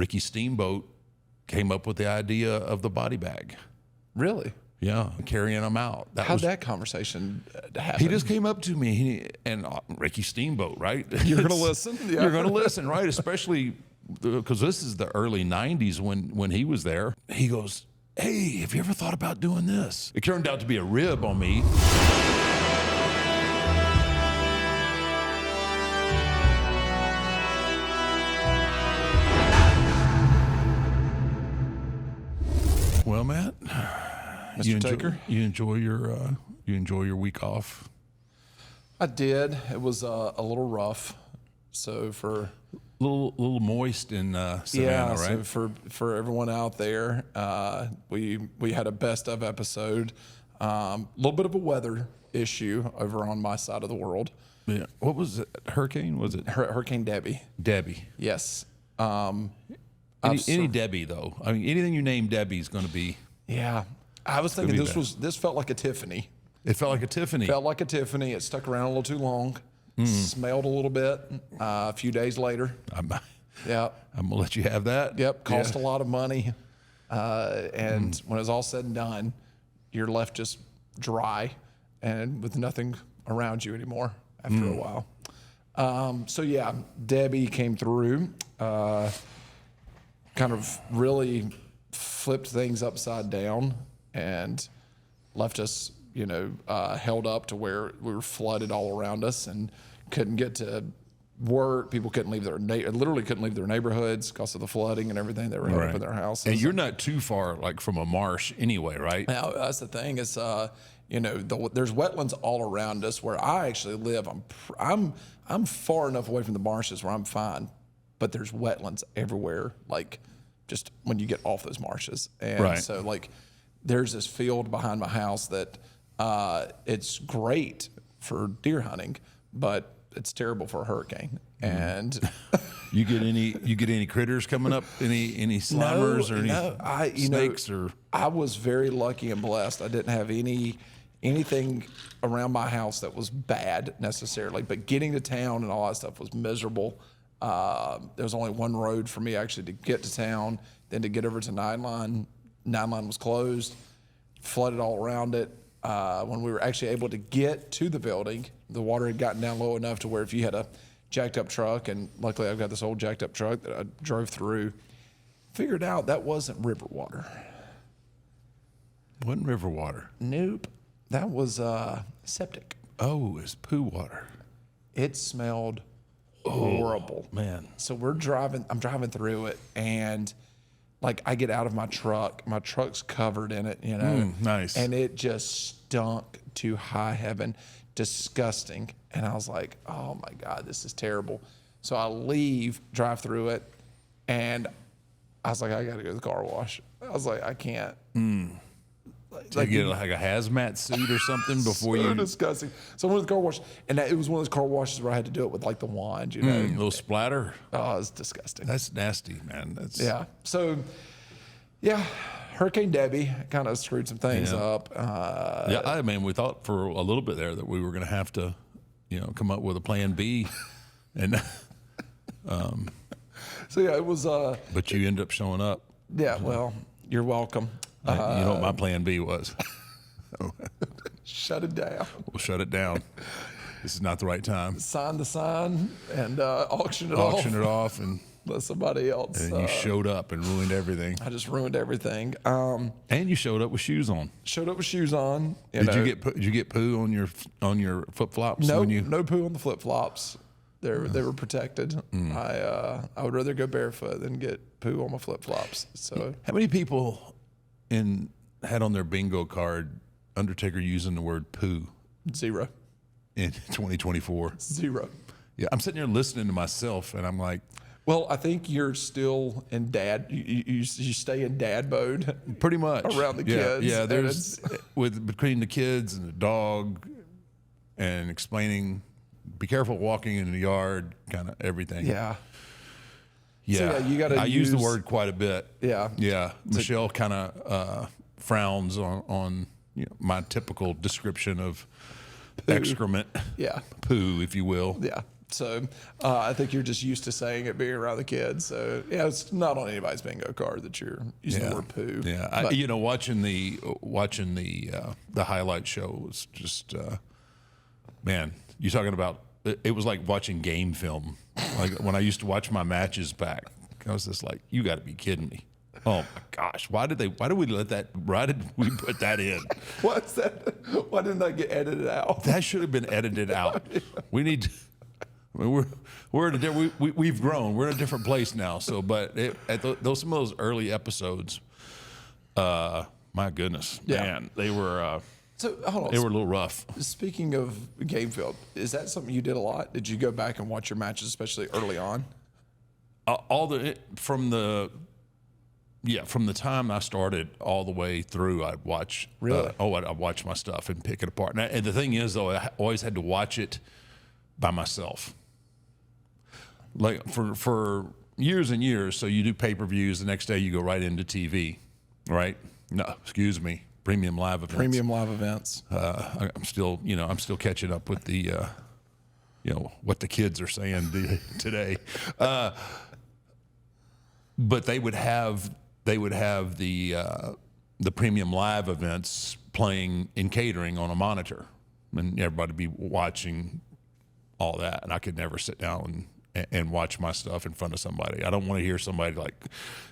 Ricky Steamboat came up with the idea of the body bag. Really? Yeah, carrying them out. How'd that conversation happen? He just came up to me, and Ricky Steamboat, right? You're going to listen? Yeah. You're going to listen, right? Especially because this is the early 90s when he was there. He goes, hey, have you ever thought about doing this? It turned out to be a rib on me. Well, Matt, Mr. Taker, you enjoy your week off. I did. It was a little rough. So for little moist in Savannah, right? So for everyone out there, we had a best of episode. A little bit of a weather issue over on my side of the world. Yeah. What was it? Hurricane? Was it Hurricane Debbie? Debbie. Yes. Any Debbie though. I mean, anything you name Debbie is going to be. Yeah. I was thinking this felt like a Tiffany. It felt like a Tiffany. Felt like a Tiffany. It stuck around a little too long. Smelled a little bit. A few days later. I'm gonna let you have that. Yep. Cost a lot of money. And when it's all said and done, you're left just dry and with nothing around you anymore after a while. So yeah, Debbie came through, kind of really flipped things upside down and left us, held up to where we were flooded all around us and couldn't get to work. People couldn't leave literally couldn't leave their neighborhoods because of the flooding and everything. They were held up in their houses. And you're not too far, like from a marsh anyway, right? Now, that's the thing is, there's wetlands all around us where I actually live. I'm far enough away from the marshes where I'm fine, but there's wetlands everywhere. Like just when you get off those marshes, and so like there's this field behind my house that it's great for deer hunting, but it's terrible for a hurricane. And you get any critters coming up? Any slimers or any snakes or? I was very lucky and blessed. I didn't have anything around my house that was bad necessarily, but getting to town and all that stuff was miserable. There was only one road for me actually to get to town, then to get over to 9 Line. 9 Line was closed, flooded all around it. When we were actually able to get to the building, the water had gotten down low enough to where if you had a jacked up truck, and luckily I've got this old jacked up truck that I drove through, figured out that wasn't river water. Wasn't river water? Nope. That was septic. Oh, it's poo water. It smelled horrible. Man. So I'm driving through it, and like I get out of my truck's covered in it, nice. And it just stunk to high heaven, disgusting. And I was like, oh my God, this is terrible. So I drive through it, and I was like, I got to go to the car wash. I was like, I can't. Like you get like a hazmat suit or something before so you. Disgusting. So I went to the car wash, and it was one of those car washes where I had to do it with like the wand, A little splatter. Oh, it's disgusting. That's nasty, man. Yeah. So, yeah, Hurricane Debbie kind of screwed some things up. I mean, we thought for a little bit there that we were going to have to, come up with a plan B, and. So yeah, it was. But you end up showing up. Yeah. Well, you're welcome. You know what my plan B was? Shut it down. We'll shut it down. This is not the right time. Sign the sign and auction it off and let somebody else. And you showed up and ruined everything. I just ruined everything. And you showed up with shoes on. Showed up with shoes on. Did you get poo on your flip flops? No, no poo on the flip flops. They were protected. I would rather go barefoot than get poo on my flip flops. So how many people had on their bingo card Undertaker using the word poo? 0 in 2024. 0. Yeah, I'm sitting here listening to myself, and I'm like, well, I think you're still in dad. You stay in dad mode, pretty much around the kids. Yeah, there's between the kids and the dog, and explaining, be careful walking in the yard, kind of everything. Yeah. Yeah, so you got to. I use the word quite a bit. Yeah, yeah. Michelle kind of frowns on my typical description of poo. excrement. Yeah, poo, if you will. Yeah, So I think you're just used to saying it being around the kids. So yeah, it's not on anybody's bingo card that you're using the word poo. Yeah, watching the highlight show was just man. You're talking about it was like watching game film. Like when I used to watch my matches back, I was just like, you got to be kidding me. Oh my gosh! Why did we put that in? What's that? Why didn't that get edited out? That should have been edited out. We need. We've grown. We're in a different place now. So, but some of those early episodes, my goodness, man, they were. So hold on. They were a little rough. Speaking of game film, is that something you did a lot? Did you go back and watch your matches, especially early on? From the time I started all the way through, I'd watch. Really? I'd watch my stuff and pick it apart. And the thing is, though, I always had to watch it by myself. Like for years and years. So you do pay-per-views. The next day you go right into TV, right? No, excuse me. Premium live events. I'm still catching up with the, what the kids are saying today. But they would have the premium live events playing in catering on a monitor, and everybody be watching all that. And I could never sit down and watch my stuff in front of somebody. I don't want to hear somebody like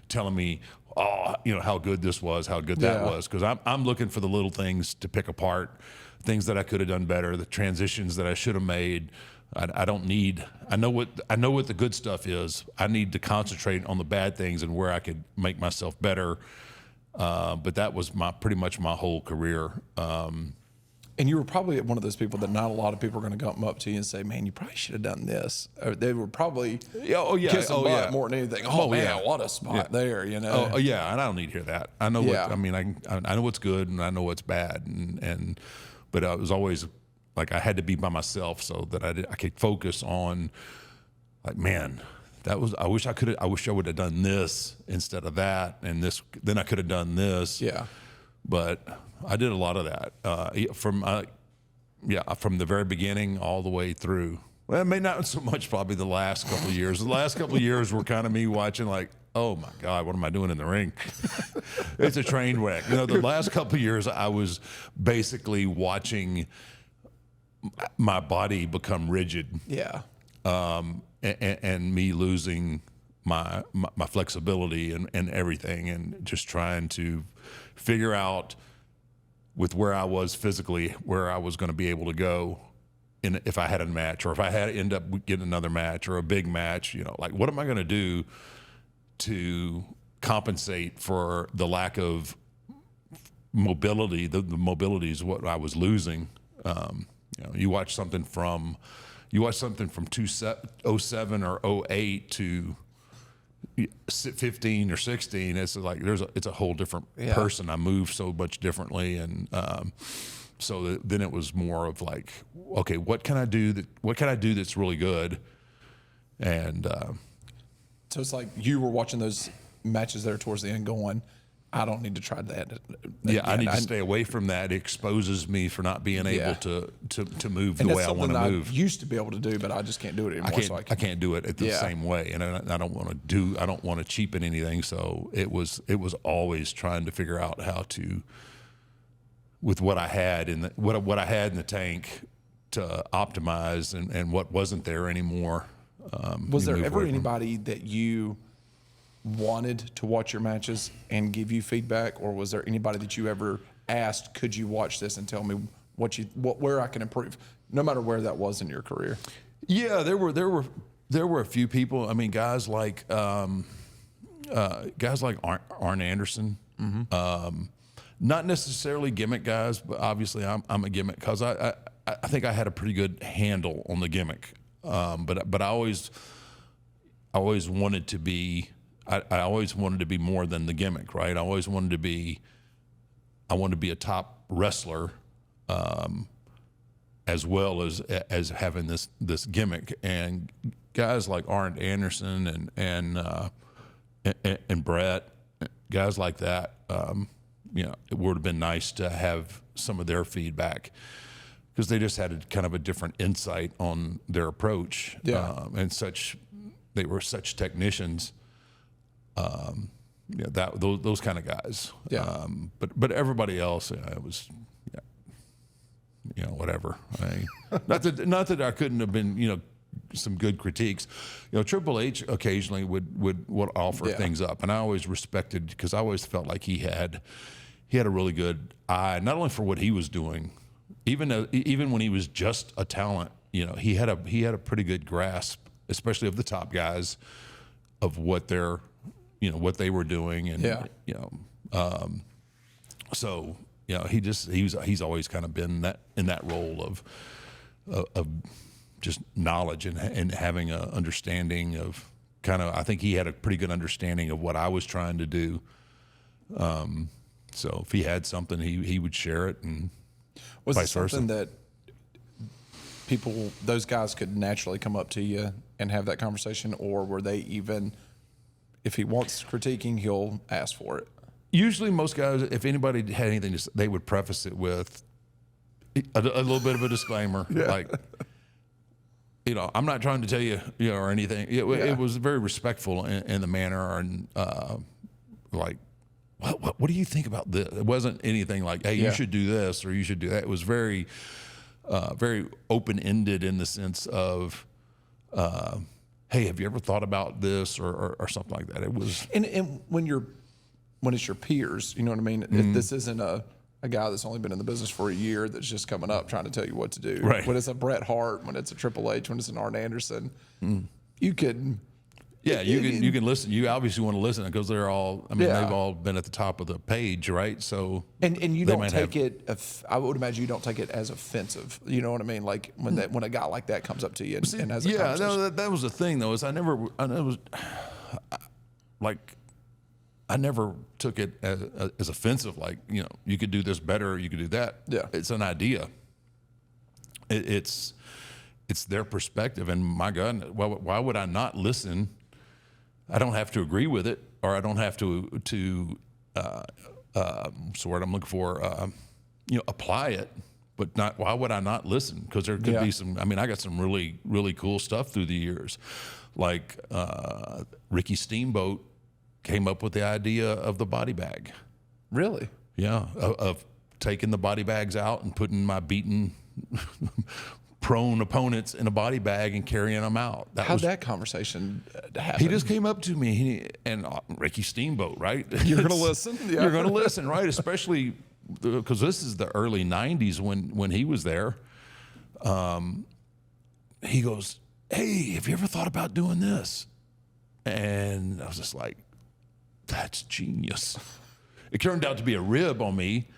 telling me, how good this was, how good that was, because I'm looking for the little things to pick apart, things that I could have done better, the transitions that I should have made. I don't need. I know what the good stuff is. I need to concentrate on the bad things and where I could make myself better. But that was pretty much my whole career. And you were probably one of those people that not a lot of people are going to come up to you and say, "Man, you probably should have done this." Or they were probably kissing butt more than anything. Oh man, what a spot there, you know. Oh yeah, and I don't need to hear that. I know what I mean. I know what's good and I know what's bad, but I was always like I had to be by myself so that I could focus on, like, man, that was. I wish I would have done this instead of that, and this. Then I could have done this. Yeah. But I did a lot of that from the very beginning all the way through. Well, maybe not so much probably the last couple of years. The last couple of years were kind of me watching like, oh my God, what am I doing in the ring? It's a train wreck. The last couple of years I was basically watching my body become rigid. Yeah. And me losing my flexibility and everything, and just trying to figure out with where I was physically, where I was going to be able to go if I had a match, or if I had to end up getting another match or a big match, like what am I going to do to compensate for the lack of mobility? The mobility is what I was losing. You watch something from 2007 or 08 to 15 or 16, it's like it's a whole different person. I move so much differently, and so then it was more of like, okay, what can I do that's really good? And so it's like you were watching those matches there towards the end, going, I don't need to try that. Yeah, I need to stay away from that. It exposes me for not being able to move the way I want to move. I used to be able to do, but I just can't do it anymore. I can't do it the same way, and I don't want to cheapen anything. So it was always trying to figure out how to, with what I had in what I had in the tank, to optimize and what wasn't there anymore. Was there ever anybody that you wanted to watch your matches and give you feedback, or was there anybody that you ever asked, could you watch this and tell me where I can improve, no matter where that was in your career? Yeah, there were a few people. I mean, guys like Arn Anderson. Mm-hmm. Not necessarily gimmick guys, but obviously I'm a gimmick because I think I had a pretty good handle on the gimmick. But I always wanted to be. I always wanted to be more than the gimmick, right? I wanted to be a top wrestler, as well as having this gimmick. And guys like Arn Anderson and Brett, guys like that, it would have been nice to have some of their feedback, because they just had kind of a different insight on their approach. Yeah. And they were such technicians. Those kind of guys. Yeah. But everybody else, it was, whatever. Not that I couldn't have been, some good critiques. Triple H occasionally would offer things up, and I always respected, because I always felt like he had a really good eye, not only for what he was doing, even when he was just a talent. He had a pretty good grasp, especially of the top guys, of what what they were doing, and so he's always kind of been in that role of just knowledge and having an understanding of I think he had a pretty good understanding of what I was trying to do. So if he had something, he would share it, and was vice it something versa. that those guys could naturally come up to you and have that conversation, or were they even, if he wants critiquing, he'll ask for it? Usually most guys, if anybody had anything to say, they would preface it with a little bit of a disclaimer, like, I'm not trying to tell you, or anything. It was very respectful in the manner, and like, what do you think about this? It wasn't anything like, hey, you should do this or you should do that. It was very, very open-ended in the sense of, hey, have you ever thought about this or something like that? It was, and when it's your peers, you know what I mean? Mm-hmm. This isn't a guy that's only been in the business for a year that's just coming up trying to tell you what to do. Right. When it's a Bret Hart, when it's a Triple H, when it's an Arn Anderson, you can. Yeah, you can listen. You obviously want to listen because they're all. I mean, they've all been at the top of the page, right? So and you don't take it. I would imagine you don't take it as offensive. You know what I mean? Like when a guy like that comes up to you and has a conversation. No, that was the thing though. Is I never took it as offensive. Like you could do this better, or you could do that. Yeah, it's an idea. It's their perspective, and my God, why would I not listen? I don't have to agree with it, or I don't have to what's the word I'm looking for? Apply it, but not. Why would I not listen? Because there could be some. I mean, I got some really, really cool stuff through the years, like Ricky Steamboat came up with the idea of the body bag. Really? Yeah, of taking the body bags out and putting my beaten prone opponents in a body bag and carrying them out. How'd that conversation happen? He just came up to me, and Ricky Steamboat, right? You're going to listen? Yeah. You're going to listen, right? Especially because this is the early 90s when he was there. He goes, hey, have you ever thought about doing this? And I was just like, that's genius. It turned out to be a rib on me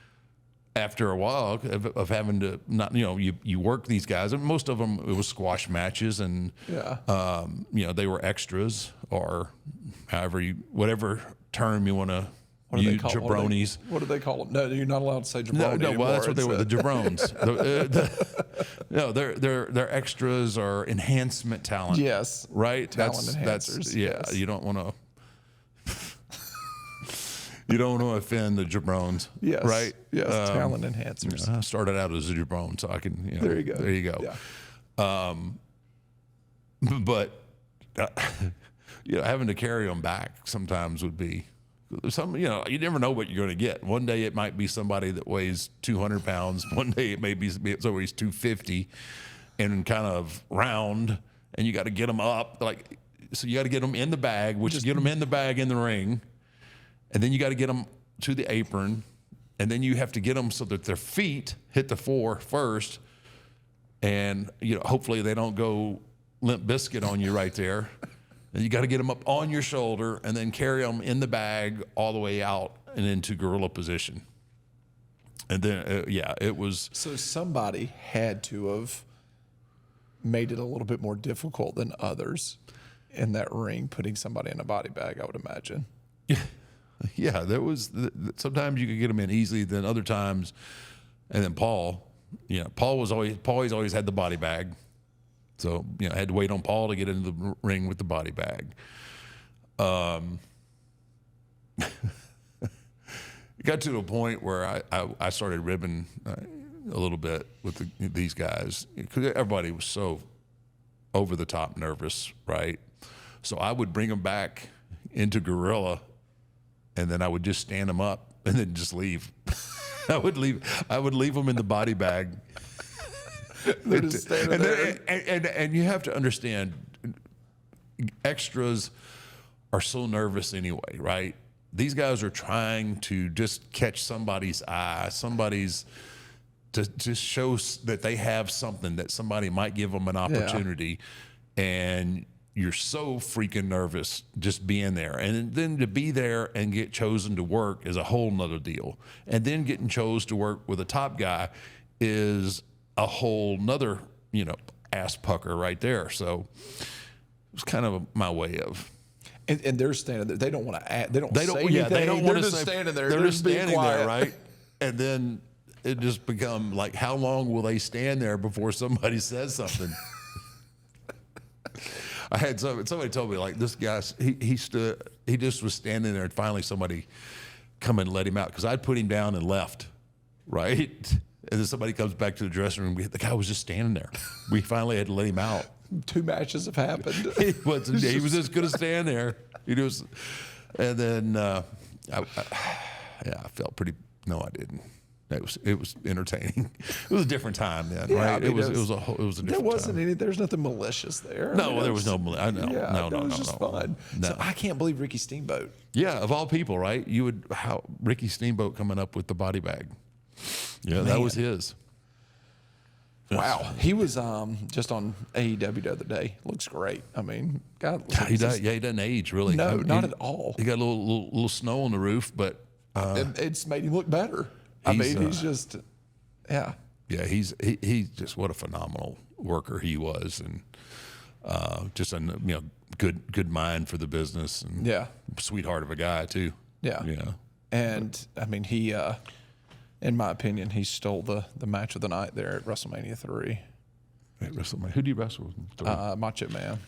after a while of having to not, you work these guys, and most of them, it was squash matches, and they were extras, or whatever term you want to use, jabronis. What do they call them? No, you're not allowed to say jabroni No, anymore. well, that's what they were, the jabrones. They're extras or enhancement talent. Yes. Right? Talent enhancers. That's yes. You don't want to. You don't want to offend the jabrones, yes, right? Yes, talent enhancers. I started out as a jabrone, so I can. There you go. There you go. Yeah. But having to carry them back sometimes would be some. You never know what you're going to get. One day it might be somebody that weighs 200 pounds. One day it may be somebody who's 250, and kind of round, and you got to get them up. So you got to get them in the bag, get them in the bag in the ring. And then you got to get them to the apron, and then you have to get them so that their feet hit the floor first, and hopefully they don't go Limp Biscuit on you right there. And you got to get them up on your shoulder, and then carry them in the bag all the way out and into gorilla position. And then it was. So somebody had to have made it a little bit more difficult than others in that ring, putting somebody in a body bag, I would imagine. Yeah, there was. Sometimes you could get them in easily, then other times, and then Paul always had the body bag, so I had to wait on Paul to get into the ring with the body bag. It got to a point where I started ribbing a little bit with these guys because everybody was so over the top nervous, right? So I would bring them back into Gorilla, and then I would just stand them up and then just leave. I would leave them in the body bag. They're just standing there. And you have to understand, extras are so nervous anyway, right? These guys are trying to just catch somebody's eye, to just show that they have something, that somebody might give them an opportunity, and you're so freaking nervous just being there. And then to be there and get chosen to work is a whole nother deal. And then getting chosen to work with a top guy is a whole nother, ass pucker right there. So it was kind of my way of. And they're standing there. They don't want to add. They don't say anything. Yeah, they don't want to just say. Standing there. They're just standing quiet. there, right? And then it just become like, how long will they stand there before somebody says something? I had somebody told me, like, this guy, he just was standing there, and finally somebody come and let him out because I'd put him down and left, right? And then somebody comes back to the dressing room. The guy was just standing there. We finally had to let him out. 2 matches have happened. He was just going to stand there. And then I felt pretty. No, I didn't. It was entertaining. It was a different time then, right? I mean, it was a different time. There wasn't any. There's nothing malicious there. No, there was no. No, It was just no. fun. No. So I can't believe Ricky Steamboat. Yeah, of all people, right? Ricky Steamboat coming up with the body bag. Yeah, that was his. Wow, he was just on AEW the other day. Looks great. I mean, God, He doesn't age really. No, not at all. He got a little snow on the roof, but It's made him look better. He's just, yeah. Yeah, he's just what a phenomenal worker he was, and just a good mind for the business, and sweetheart of a guy too. Yeah. And I mean, he, in my opinion, he stole the match of the night there at WrestleMania 3. At WrestleMania, who do you wrestle with? Macho Man.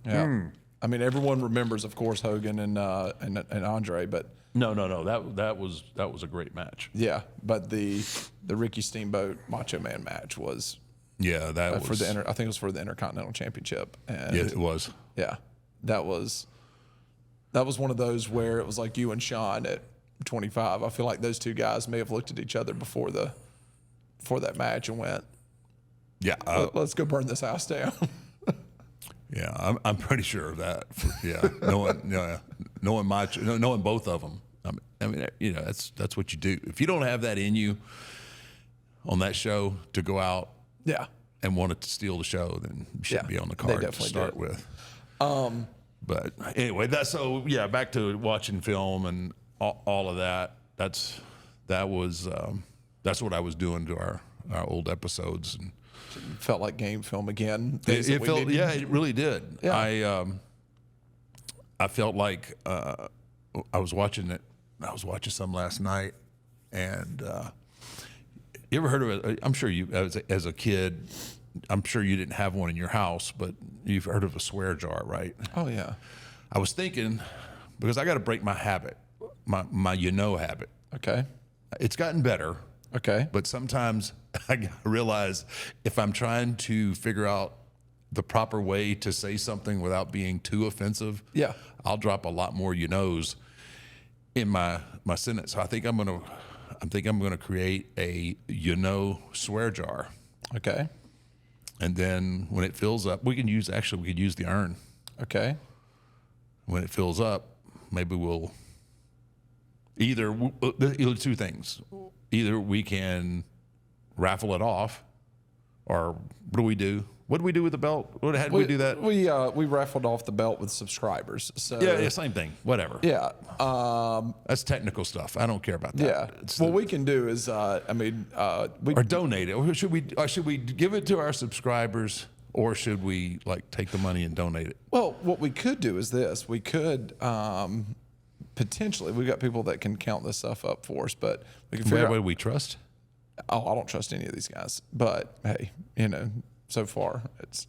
Yeah. I mean, everyone remembers, of course, Hogan and Andre, but no. That was a great match. yeah. But the Ricky Steamboat Macho Man match was that was for the I think it was for the Intercontinental Championship. And yeah, it was. Yeah, that was one of those where it was like you and Sean at 25. I feel like those two guys may have looked at each other before that match and went, yeah, let's go burn this house down. Yeah, I'm pretty sure of that. Knowing both of them. I mean, that's what you do. If you don't have that in you on that show to go out, and want to steal the show, then you shouldn't be on the card to start with. But anyway, back to watching film and all of that. That's what I was doing to our old episodes, and felt like game film again. It felt, it really did. Yeah. I felt like I was watching it. I was watching some last night, and you ever heard of it? I'm sure you, as a kid, I'm sure you didn't have one in your house, but you've heard of a swear jar, right? Oh yeah. I was thinking, because I got to break my habit, my habit. Okay. It's gotten better. Okay. But sometimes I realize if I'm trying to figure out the proper way to say something without being too offensive, I'll drop a lot more in my sentence. So I think I'm gonna create a swear jar. Okay. And then when it fills up, we could use the urn. Okay. When it fills up, maybe we'll either two things. Either we can raffle it off, or what do we do? What do we do with the belt? How did we do that? We raffled off the belt with subscribers. So yeah, same thing. Whatever. Yeah. That's technical stuff. I don't care about that. Yeah. What we can do is, or donate it. Or should we give it to our subscribers, or should we take the money and donate it? Well, what we could do is this. We could potentially. We've got people that can count this stuff up for us, but we can figure out. Do we trust? Oh, I don't trust any of these guys. But hey, so far it's.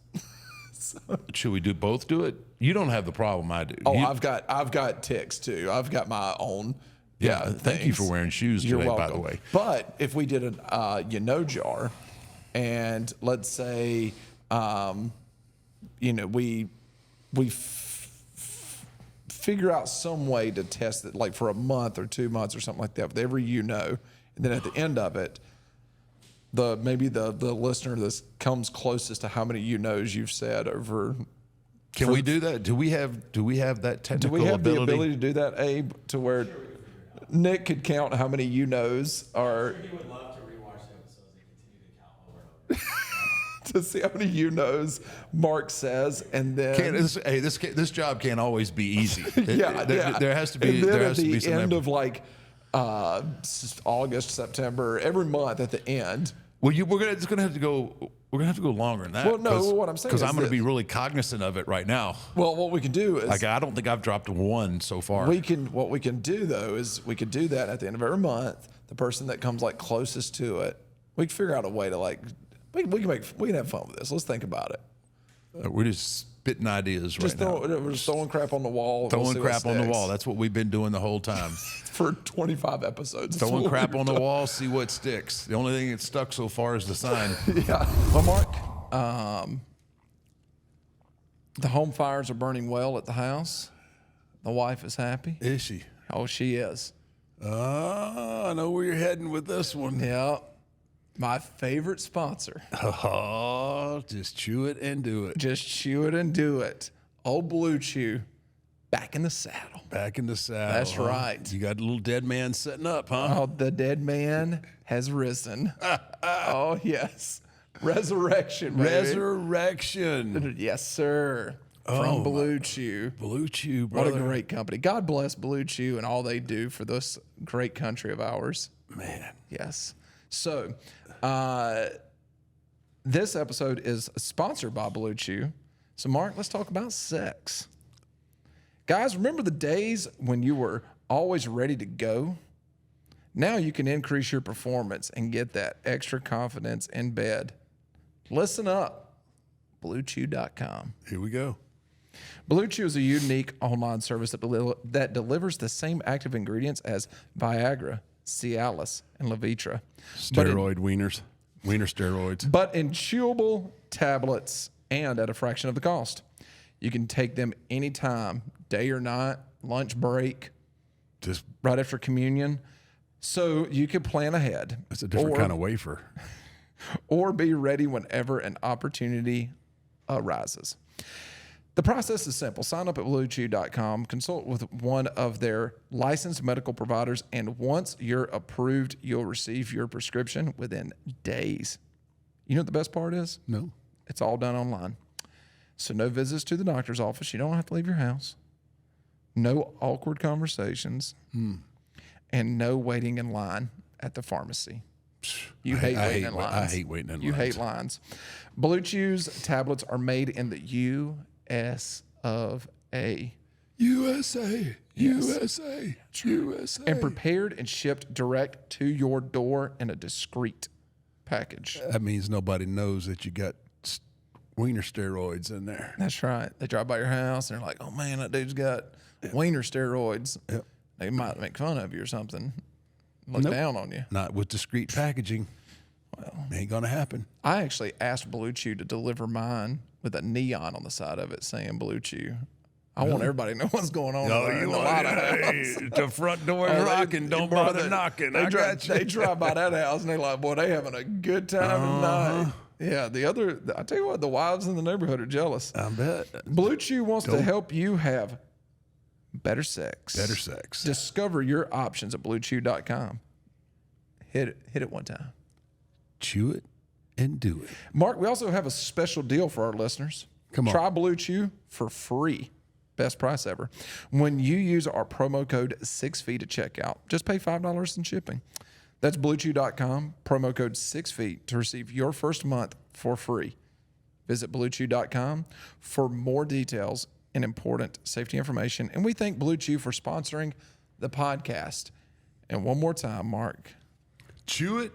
Should we both do it? You don't have the problem I do. Oh, I've got ticks too. I've got my own. Yeah, thank you for wearing shoes You're today, welcome. by the way. But if we did an jar, and let's say we figure out some way to test it, like for a month or 2 months or something like that, with every and then at the end of it, maybe the listener that comes closest to how many you've said over. Can we do that? Do we have that technical ability? Do we have the ability to do that, Abe, to where Nick could count how many are? He would love to rewatch the episodes and continue to count over and over. To see how many Mark says, and then this job can't always be easy. yeah. There has to be. And then There has at to be the some end effort. of like August, September, every month at the end. Well, we're gonna have to go. We're gonna have to go longer than that. Well, no, what I'm saying because is I'm gonna that- be really cognizant of it right now. Well, what we can do is Like I don't think I've dropped one so far. what we can do though is we could do that at the end of every month. The person that comes like closest to it, we can figure out a way to like we can have fun with this. Let's think about it. We're just spitting ideas right now. We're just throwing crap on the wall. Throwing crap on the wall. That's what we've been doing the whole time. For 25 episodes. That's Throwing what crap we've on the done. wall, see what sticks. The only thing that's stuck so far is the sign. Yeah. Well, Mark, the home fires are burning well at the house. The wife is happy. Is she? Oh, she is. I know where you're heading with this one. Yeah. My favorite sponsor. Oh, just chew it and do it. Just chew it and do it. Old Bluechew, back in the saddle. Back in the saddle. That's huh? right. You got a little dead man setting up, huh? Oh, the dead man has risen. Oh, yes. Resurrection, baby. Resurrection. Yes, sir. From Bluechew. Bluechew, What brother. a great company. God bless Bluechew and all they do for this great country of ours. Man. Yes. So, this episode is sponsored by Bluechew. So, Mark, let's talk about sex. Guys, remember the days when you were always ready to go? Now you can increase your performance and get that extra confidence in bed. Listen up. Bluechew.com. Here we go. Bluechew is a unique online service that delivers the same active ingredients as Viagra, Cialis, and Levitra. Steroid wieners. Wiener steroids. But in chewable tablets and at a fraction of the cost. You can take them anytime, day or night, lunch break, Just right after communion. So you can plan ahead. it's a different kind of wafer. Or be ready whenever an opportunity arises. The process is simple. Sign up at bluechew.com, consult with one of their licensed medical providers, and once you're approved, you'll receive your prescription within days. You know what the best part is? No. It's all done online. So no visits to the doctor's office. You don't have to leave your house. No awkward conversations. And no waiting in line at the pharmacy. You hate waiting in lines. I hate waiting in lines. You hate lines. Blue Chew's tablets are made in the U.S. of A. USA. Yes. USA. USA. And prepared and shipped direct to your door in a discreet package. That means nobody knows that you got wiener steroids in there. That's right. They drive by your house and they're like, oh man, that dude's got wiener steroids. Yep. They might make fun of you or something. Look down on you. Not with discreet packaging. Well, ain't gonna happen. I actually asked Blue Chew to deliver mine with a neon on the side of it saying Blue Chew. I want everybody to know what's going on. in the lighthouse. The front door is Oh, they- rocking. Don't bro, bother they- knocking. They I drive, got you. they drive by that house and they're like, boy, they having a good time tonight. Yeah, I tell you what, the wives in the neighborhood are jealous. I bet. Blue Chew wants to help you have better sex. Better sex. Discover your options at bluechew.com. Hit it one time. Chew it and do it. Mark, we also have a special deal for our listeners. Come on. Try Blue Chew for free. Best price ever. When you use our promo code 6feet at checkout, just pay $5 in shipping. That's bluechew.com, promo code 6feet to receive your first month for free. Visit bluechew.com for more details and important safety information. And we thank Blue Chew for sponsoring the podcast. And one more time, Mark. Chew it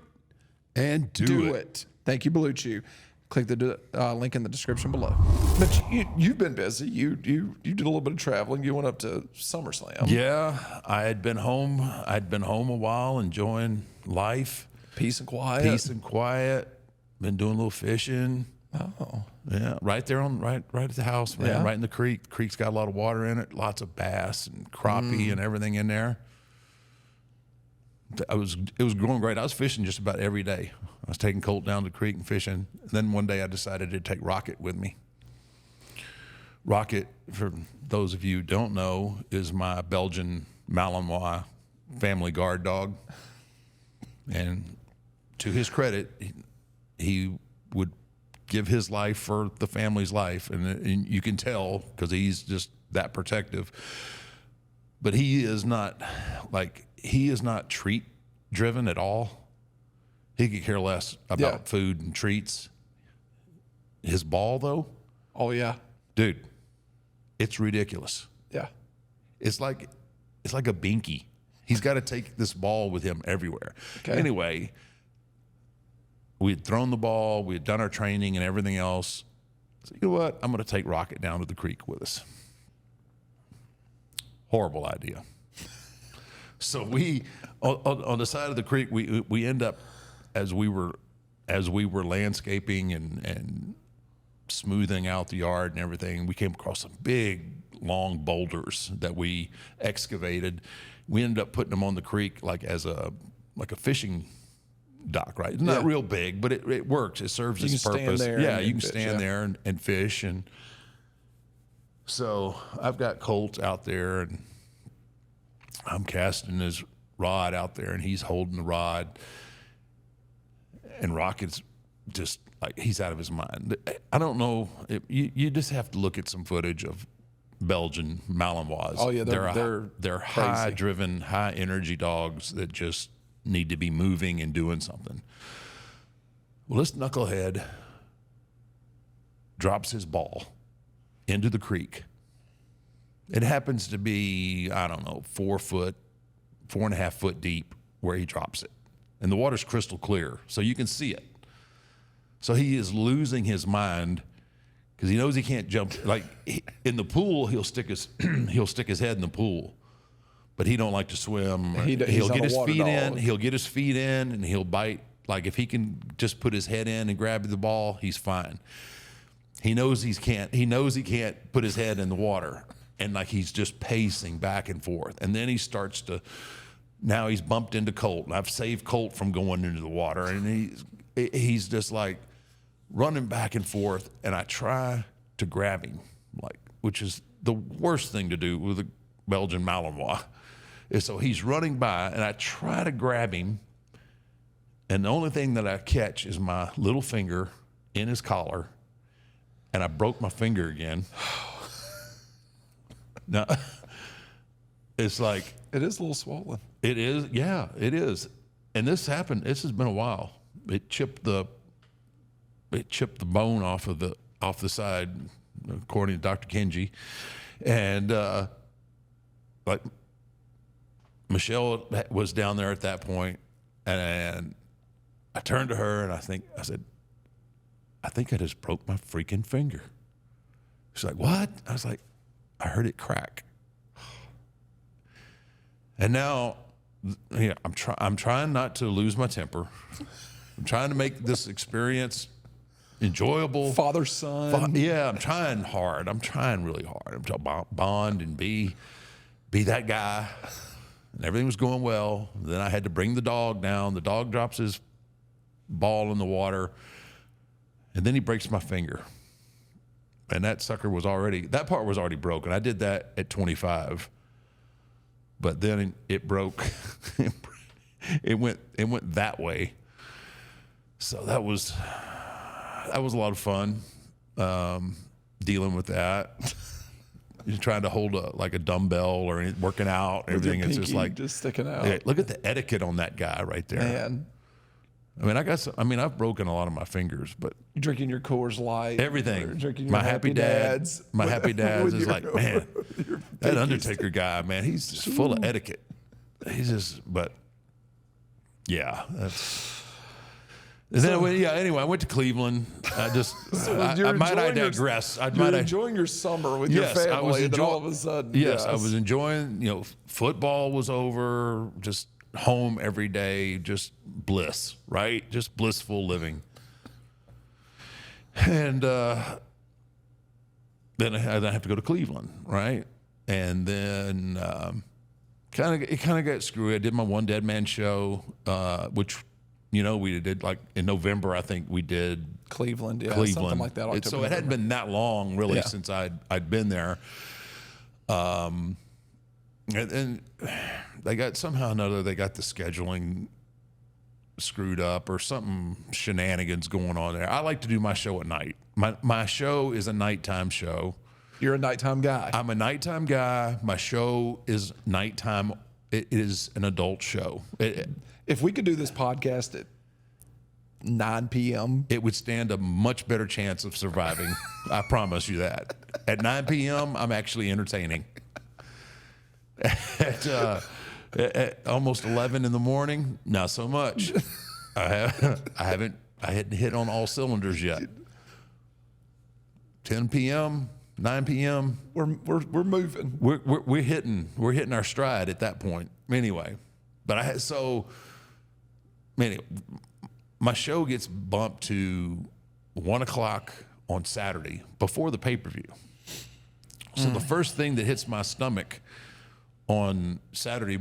and do Do it. it. Thank you, Blue Chew. Click the link in the description below. But you've been busy. You did a little bit of traveling. You went up to SummerSlam. Yeah, I had been home. I'd been home a while, enjoying life. Peace and quiet. Peace and quiet. Been doing a little fishing. Oh. Yeah, right there right at the house, man. Yeah. Right in the creek. The creek's got a lot of water in it, lots of bass and crappie and everything in there. It was going great. I was fishing just about every day. I was taking Colt down to the creek and fishing. And then one day I decided to take Rocket with me. Rocket, for those of you who don't know, is my Belgian Malinois family guard dog. And to his credit, he would give his life for the family's life. And you can tell because he's just that protective. But he is not treat driven at all. He could care less about food and treats. His ball, though, Oh yeah. dude, it's ridiculous. Yeah. It's like a binky. He's got to take this ball with him everywhere. Okay. Anyway, we had thrown the ball, we had done our training and everything else. So you know what? I'm going to take Rocket down to the creek with us. Horrible idea. So we on the side of the creek, we end up as we were landscaping and smoothing out the yard and everything, we came across some big long boulders that we excavated. We ended up putting them on the creek like a fishing dock, right? It's not real big, but it works. It serves its purpose. Yeah, you can stand there and fish. And so I've got Colt out there and I'm casting his rod out there and he's holding the rod. And Rocket's just like, he's out of his mind. I don't know. You just have to look at some footage of Belgian Malinois. Oh yeah, they're high-driven, high-energy dogs that just need to be moving and doing something. Well, this knucklehead drops his ball into the creek. It happens to be, I don't know, 4.5 foot deep where he drops it. And the water's crystal clear, so you can see it. So he is losing his mind because he knows he can't jump. Like in the pool, he'll stick his head in the pool, but he don't like to swim. He'll get his feet in. He'll get his feet in, and he'll bite. Like if he can just put his head in and grab the ball, he's fine. He knows he can't put his head in the water, and like he's just pacing back and forth. And then he starts to. Now he's bumped into Colt, and I've saved Colt from going into the water, and he's just like running back and forth, and I try to grab him, which is the worst thing to do with a Belgian Malinois. And so he's running by, and I try to grab him, and the only thing that I catch is my little finger in his collar, and I broke my finger again. Now, it's like... It is a little swollen. It is, yeah, it is. And this happened, this has been a while. It chipped the bone off the side, according to Dr. Kenji. And like Michelle was down there at that point, and I turned to her and I said, I think I just broke my freaking finger. She's like, what? I was like, I heard it crack. And now, yeah, I'm trying not to lose my temper. I'm trying to make this experience enjoyable. Father, son. Yeah, I'm trying hard. I'm trying really hard. I'm trying to bond and be that guy. And everything was going well. Then I had to bring the dog down. The dog drops his ball in the water, and then he breaks my finger. And that part was already broken. I did that at 25. But then it broke. it went that way. So that was a lot of fun dealing with that. You're trying to hold a dumbbell or working out, everything. It's just like just sticking out. Yeah, look at the etiquette on that guy right there. Man. I mean, I've broken a lot of my fingers, but You're drinking your Coors Light. everything. Drinking your My happy dads. My happy dads with is your- like, man, your that pinkies. Undertaker guy, man, he's just full of etiquette. But yeah, And then anyway, I went to Cleveland. I just, I digress. You're enjoying your summer with your family, and then all of a sudden. Yes, I was enjoying, football was over, just home every day, just bliss, right? Just blissful living. And then I have to go to Cleveland, right? And then it kind of got screwy. I did my One Dead Man show, which we did like in November. I think we did Cleveland, something like that. So it hadn't been that long really since I'd been there. And they got somehow or another they got the scheduling screwed up or something shenanigans going on there. I like to do my show at night. My show is a nighttime show. You're a nighttime guy. I'm a nighttime guy. My show is nighttime. It is an adult show. If we could do this podcast at 9 p.m., it would stand a much better chance of surviving. I promise you that. At 9 p.m., I'm actually entertaining. At almost 11 in the morning, not so much. I hadn't hit on all cylinders yet. 10 p.m., 9 p.m. We're moving. We're hitting our stride at that point. Anyway, but my show gets bumped to 1:00 on Saturday before the pay-per-view. So the first thing that hits my stomach on Saturday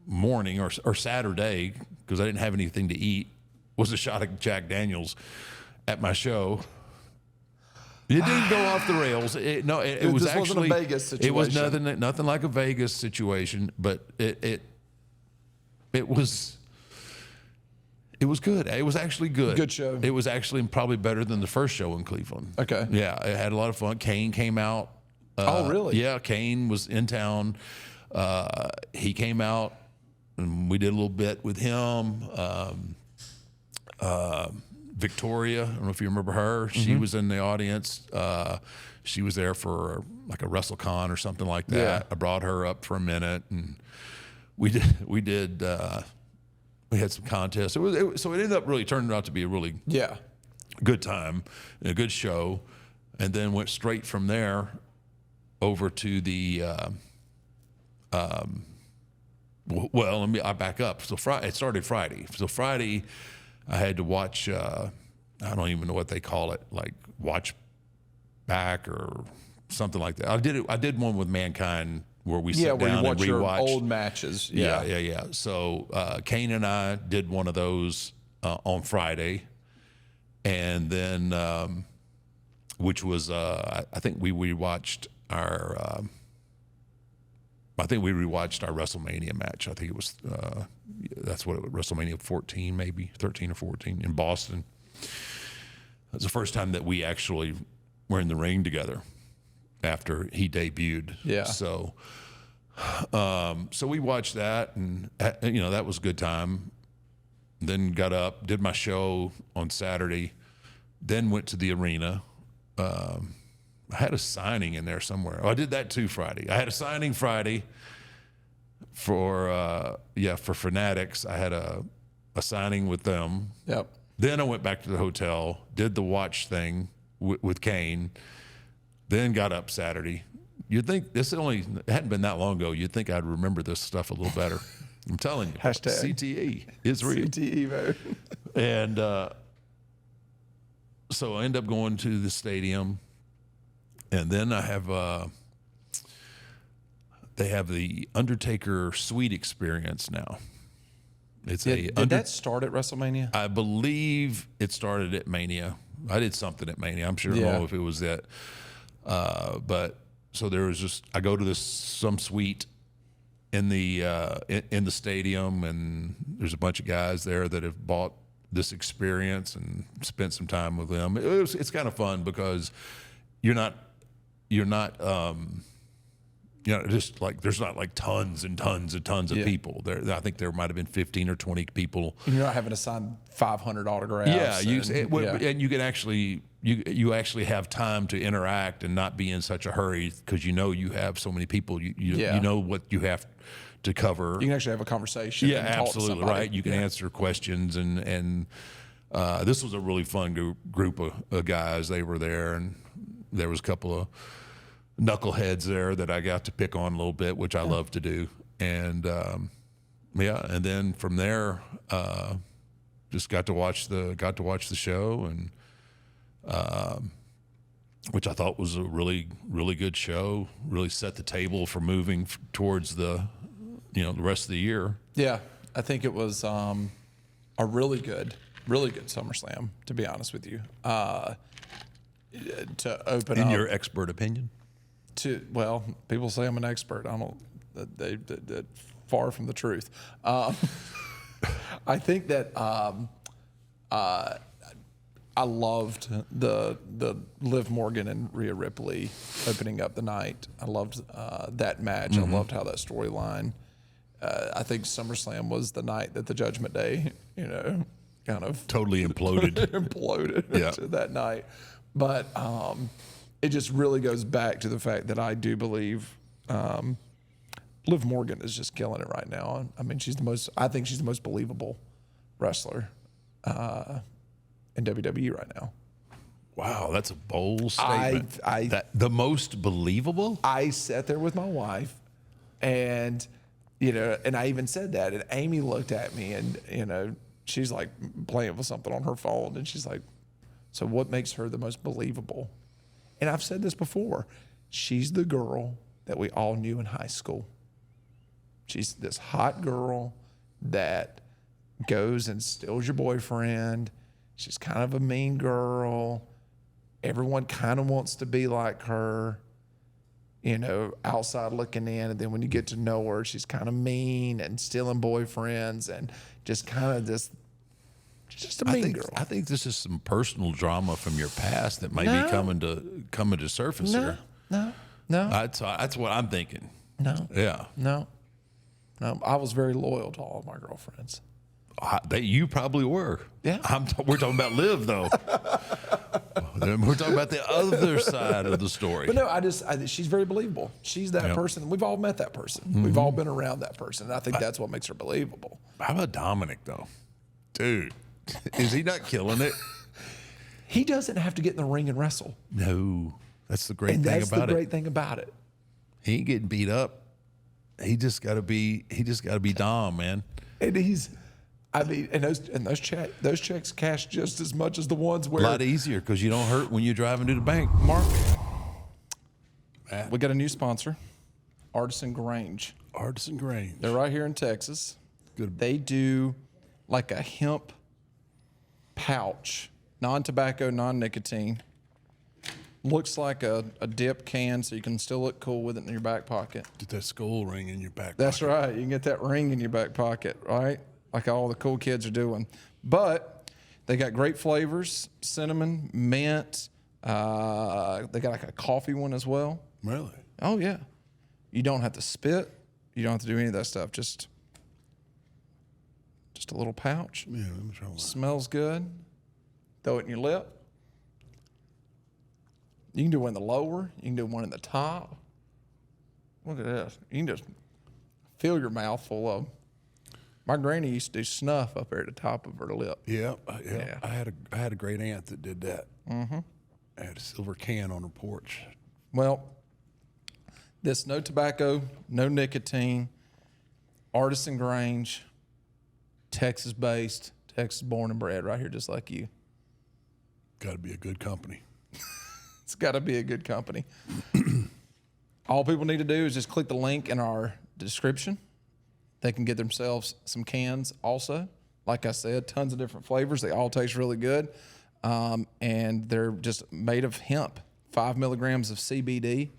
morning or Saturday, because I didn't have anything to eat, was a shot of Jack Daniels at my show. It didn't go off the rails. It was actually wasn't a Vegas situation. It was nothing like a Vegas situation, but it was good. It was actually good. Good show. It was actually probably better than the first show in Cleveland. Okay. Yeah, it had a lot of fun. Kane came out. Oh, really? Yeah, Kane was in town. He came out, and we did a little bit with him. Victoria, I don't know if you remember her. Mm-hmm. She was in the audience. She was there for like a WrestleCon or something like that. Yeah. I brought her up for a minute, and we had some contests. So it ended up really turning out to be a really good time and a good show, and then went straight from there over to the. I back up. So it started Friday. So Friday, I had to watch. I don't even know what they call it, like watch back or something like that. I did one with Mankind where we sat down and rewatched your old matches. Yeah. So Kane and I did one of those on Friday, and then which was I think we rewatched our. I think we rewatched our WrestleMania match. I think it was that's what it was, WrestleMania 14, maybe 13 or 14 in Boston. It was the first time that we actually were in the ring together after he debuted. Yeah. So we watched that, and that was a good time. Then got up, did my show on Saturday, then went to the arena. I had a signing in there somewhere. Oh, I did that too Friday. I had a signing Friday for Fanatics. I had a signing with them. Yep. Then I went back to the hotel, did the watch thing with Kane, then got up Saturday. You'd think it hadn't been that long ago. You'd think I'd remember this stuff a little better. I'm telling you. Hashtag CTE is real. CTE, man. And so I end up going to the stadium. And then I have, they have the Undertaker Suite experience now. Did that start at WrestleMania? I believe it started at Mania. I did something at Mania. I'm sure I don't know if it was that. But so there was I go to some suite in the stadium, and there's a bunch of guys there that have bought this experience and spent some time with them. It's kind of fun because you're not just like there's not like tons and tons and tons of people there. I think there might have been 15 or 20 people. And you're not having to sign 500 autographs. And you can actually you actually have time to interact and not be in such a hurry because you have so many people. You know what you have to cover. You can actually have a conversation. Yeah, absolutely right. You can answer questions and this was a really fun group of guys. They were there, and there was a couple of knuckleheads there that I got to pick on a little bit, which I love to do. And and then from there, just got to watch the show, and which I thought was a really, really good show. Really set the table for moving towards the rest of the year. Yeah, I think it was a really good SummerSlam, to be honest with you. To open In up, your expert opinion? well, people say I'm an expert. I don't. That far from the truth. I think that I loved the Liv Morgan and Rhea Ripley opening up the night. I loved that match. I loved how that storyline. I think SummerSlam was the night that the Judgment Day, kind of Totally imploded. to that night. But it just really goes back to the fact that I do believe Liv Morgan is just killing it right now. I mean, I think she's the most believable wrestler in WWE right now. Wow, that's a bold statement. The most believable? I sat there with my wife, and and I even said that, and Amy looked at me, and she's like playing with something on her phone, and she's like, "So what makes her the most believable?" And I've said this before. She's the girl that we all knew in high school. She's this hot girl that goes and steals your boyfriend. She's kind of a mean girl. Everyone kind of wants to be like her, outside looking in. And then when you get to know her, she's kind of mean and stealing boyfriends and just kind of just a mean girl. I think this is some personal drama from your past that may be coming to surface here. No. That's what I'm thinking. No. Yeah. No. I was very loyal to all of my girlfriends. You probably were. Yeah. We're talking about Liv, though. We're talking about the other side of the story. But no, she's very believable. She's that person. We've all met that person. We've all been around that person. And I think that's what makes her believable. How about Dominik, though? Dude, is he not killing it? He doesn't have to get in the ring and wrestle. No. That's the great thing That's about it. the great thing about it. He ain't getting beat up. He just got to be Dom, man. And those checks cash just as much as the ones where A lot easier because you don't hurt when you're driving to the bank. Mark, we got a new sponsor, Artisan Grange. Artisan Grange. They're right here in Texas. Good. They do like a hemp pouch, non-tobacco, non-nicotine. Looks like a dip can, so you can still look cool with it in your back pocket. Get that skull ring in your back That's pocket. right. You can get that ring in your back pocket, right? Like all the cool kids are doing. But they got great flavors: cinnamon, mint. They got like a coffee one as well. Really? Oh yeah. You don't have to spit. You don't have to do any of that stuff. Just a little pouch. Yeah, let me try one. Smells good. Throw it in your lip. You can do one in the lower. You can do one in the top. Look at this. You can just fill your mouth full of. My granny used to do snuff up there at the top of her lip. Yeah. Yeah. I had a great aunt that did that. Mm-hmm. I had a silver can on her porch. Well, this no tobacco, no nicotine, Artisan Grange, Texas-based, Texas-born and bred, right here, just like you. Got to be a good company. It's got to be a good company. All people need to do is just click the link in our description. They can get themselves some cans also. Like I said, tons of different flavors. They all taste really good. And they're just made of hemp, 5 milligrams of CBD.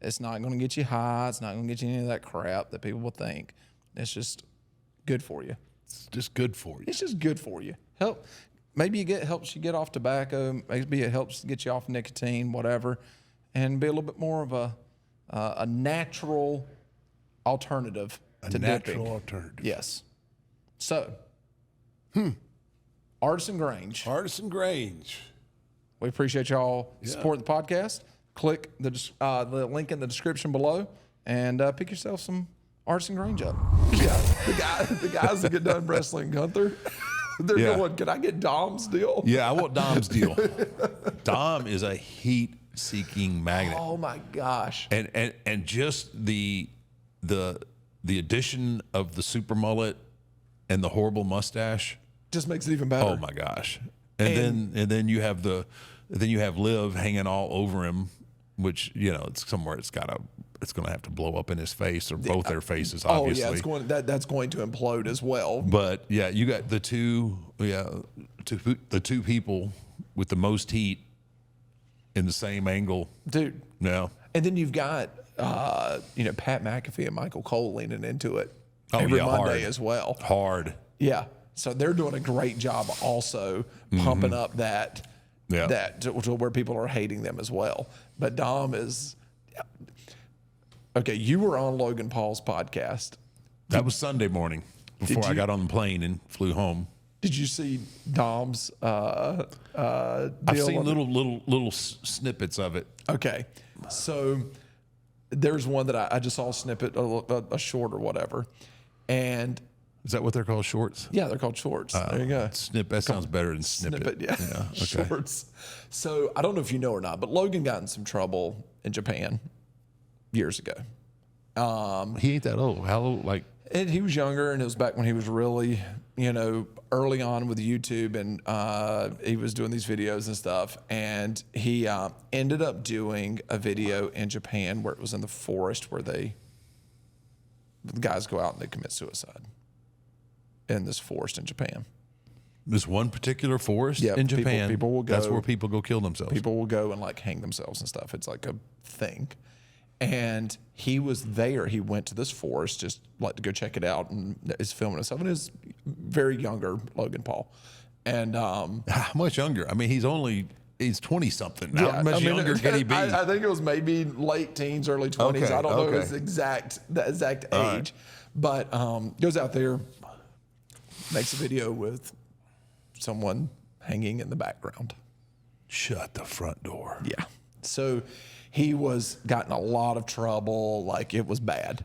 It's not going to get you high. It's not going to get you any of that crap that people will think. It's just good for you. It's just good for you. It's just good for you. Maybe helps you get off tobacco. Maybe it helps get you off nicotine, whatever, and be a little bit more of a natural alternative to dipping. Natural alternative. Yes. So, Artisan Grange. Artisan Grange. We appreciate y'all supporting the podcast. Click the link in the description below and pick yourself some Artisan Grange up. Yeah, the guys that get done wrestling Gunther. They're Yeah. going, can I get Dom's deal? Yeah, I want Dom's deal. Dom is a heat-seeking magnet. Oh my gosh. And just the addition of the super mullet and the horrible mustache. Just makes it even better. Oh my gosh! And then you have Liv hanging all over him, which it's somewhere it's going to have to blow up in his face or both their faces. Obviously. Oh yeah, that's going to implode as well. But yeah, you got the two people with the most heat in the same angle, dude. Yeah. And then you've got Pat McAfee and Michael Cole leaning into it Oh, every yeah, Monday hard. as well. Hard. Yeah. So they're doing a great job also pumping up that to where people are hating them as well. But Dom is okay. You were on Logan Paul's podcast. That was Sunday morning before I you- got on the plane and flew home. Did you see Dom's deal? I've seen little snippets of it. Okay. So there's one that I just saw a snippet, a short or whatever. And Is that what they're called? Shorts? yeah, they're called shorts. There you go. That sounds better than snippet. Yeah. Okay. Shorts. So I don't know if you know or not, but Logan got in some trouble in Japan years ago. He ain't that old. How old? Like, And he was younger, and it was back when he was really, early on with YouTube, and he was doing these videos and stuff. And he ended up doing a video in Japan where it was in the forest where the guys go out and they commit suicide in this forest in Japan. this one particular forest Yeah, in Japan. people will That's go- where people go kill themselves. People will go and like hang themselves and stuff. It's like a thing. And he was there. He went to this forest just like to go check it out and is filming himself. And is very younger Logan Paul. And How much younger? I mean, he's 20 something. How much younger can he be? I think it was maybe late teens, early 20s. Okay, I don't know okay. his exact age. right. But goes out there, makes a video with someone hanging in the background. Shut the front door. Yeah. So he was gotten a lot of trouble. Like it was bad.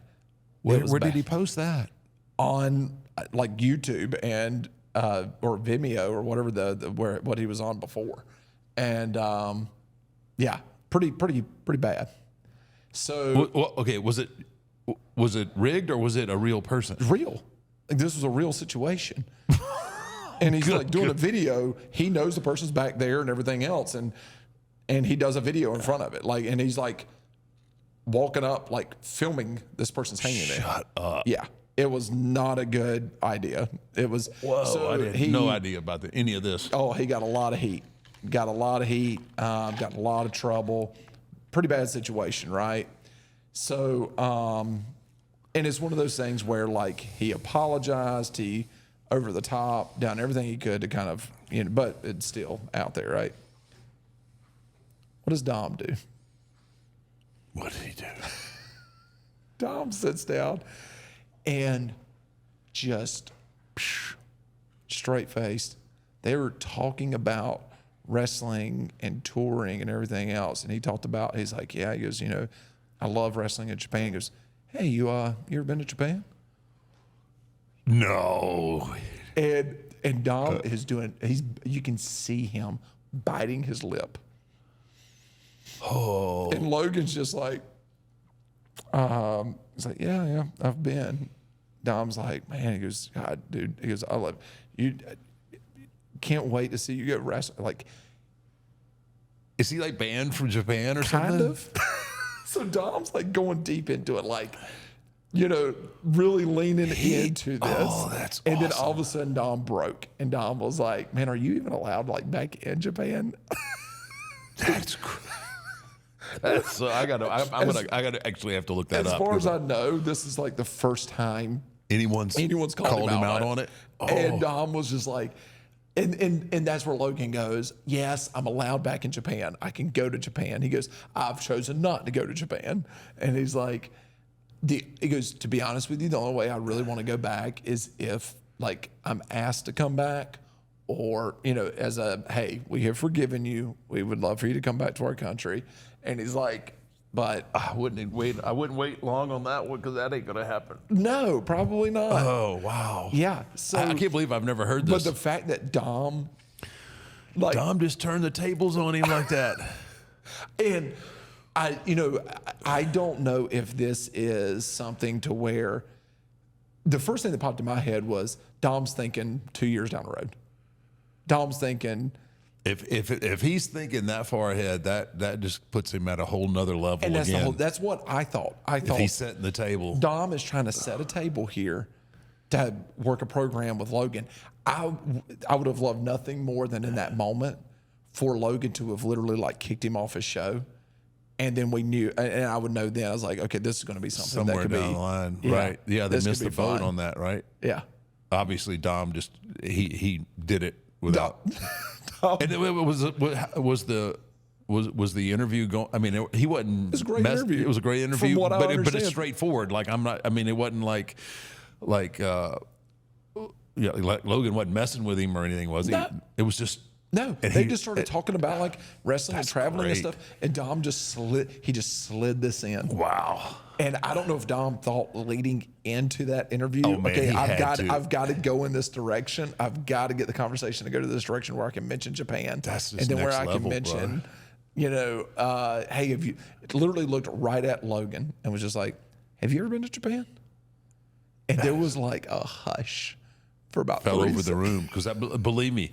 Where was did bad. he post that? On like YouTube and or Vimeo or whatever what he was on before. And yeah, pretty bad. So Okay, was it rigged or was it a real person? real. Like, this was a real situation. And he's like doing a video. He knows the person's back there and everything else, and he does a video in front of it. Like, and he's like walking up, like filming this person's hanging there. Shut up. Yeah, it was not a good idea. It was. Whoa, I had no idea about any of this. Oh, he got a lot of heat. Got a lot of heat. Got in a lot of trouble. Pretty bad situation, right? So, and it's one of those things where like he apologized, he over the top, done everything he could to kind of, but it's still out there, right? What does Dom do? What did he do? Dom sits down and just straight faced. They were talking about wrestling and touring and everything else. And he talked about, he's like, yeah, he goes, I love wrestling in Japan. He goes, hey, you ever been to Japan? No. And Dom is doing, you can see him biting his lip. Oh. And Logan's just like, he's like, yeah, I've been. Dom's like, man, he goes, God, dude, he goes, I love you. Can't wait to see you go wrestle. Like, Is he like banned from Japan or something? kind of. So Dom's like going deep into it, like, really leaning into this. Oh, that's And then awesome. all of a sudden Dom broke. And Dom was like, man, are you even allowed like back in Japan? That's so I gotta actually have to look that As up. far as I know, this is like the first time anyone's called him out on it. Oh. And Dom was just like, and that's where Logan goes, yes, I'm allowed back in Japan. I can go to Japan. He goes, I've chosen not to go to Japan. And he's like, he goes, to be honest with you, the only way I really want to go back is if like I'm asked to come back or, hey, we have forgiven you. We would love for you to come back to our country. And he's like, But I wouldn't wait long on that one because that ain't gonna happen. no, probably not. Oh wow. Yeah. So I can't believe I've never heard But this. the fact that Dom, Dom just turned the tables on him like that. and I don't know if this is something to where the first thing that popped in my head was Dom's thinking 2 years down the road. Dom's thinking, If he's thinking that far ahead, that just puts him at a whole nother level and that's again. that's what I thought. If he's setting the table. Dom is trying to set a table here to work a program with Logan. I would have loved nothing more than in that moment for Logan to have literally like kicked him off his show. And then we knew, and I would know then, I was like, okay, this is going to be something Somewhere that could down be. the line. Yeah, Right. Yeah, they this missed could the be boat fun. on that, right? Yeah. Obviously, Dom just he did it without. Dom. And was the interview going? I mean, he wasn't. It was a great interview. It was a great interview, From what I but it's understand. straightforward. Like I'm not. I mean, it wasn't like like Logan wasn't messing with him or anything, was he? No. It was just. No, And they he- just started talking about like wrestling and That's traveling and great. stuff. And Dom just slid this in. Wow. And I don't know if Dom thought leading into that interview, Oh, man, okay, he had to. I've got to go in this direction. I've got to get the conversation to go to this direction where I can mention Japan. That's just and then where next I level, can mention, bro. hey, have you literally looked right at Logan and was just like, have you ever been to Japan? And there was like a hush for about Fell 30 over the seconds. room because believe me,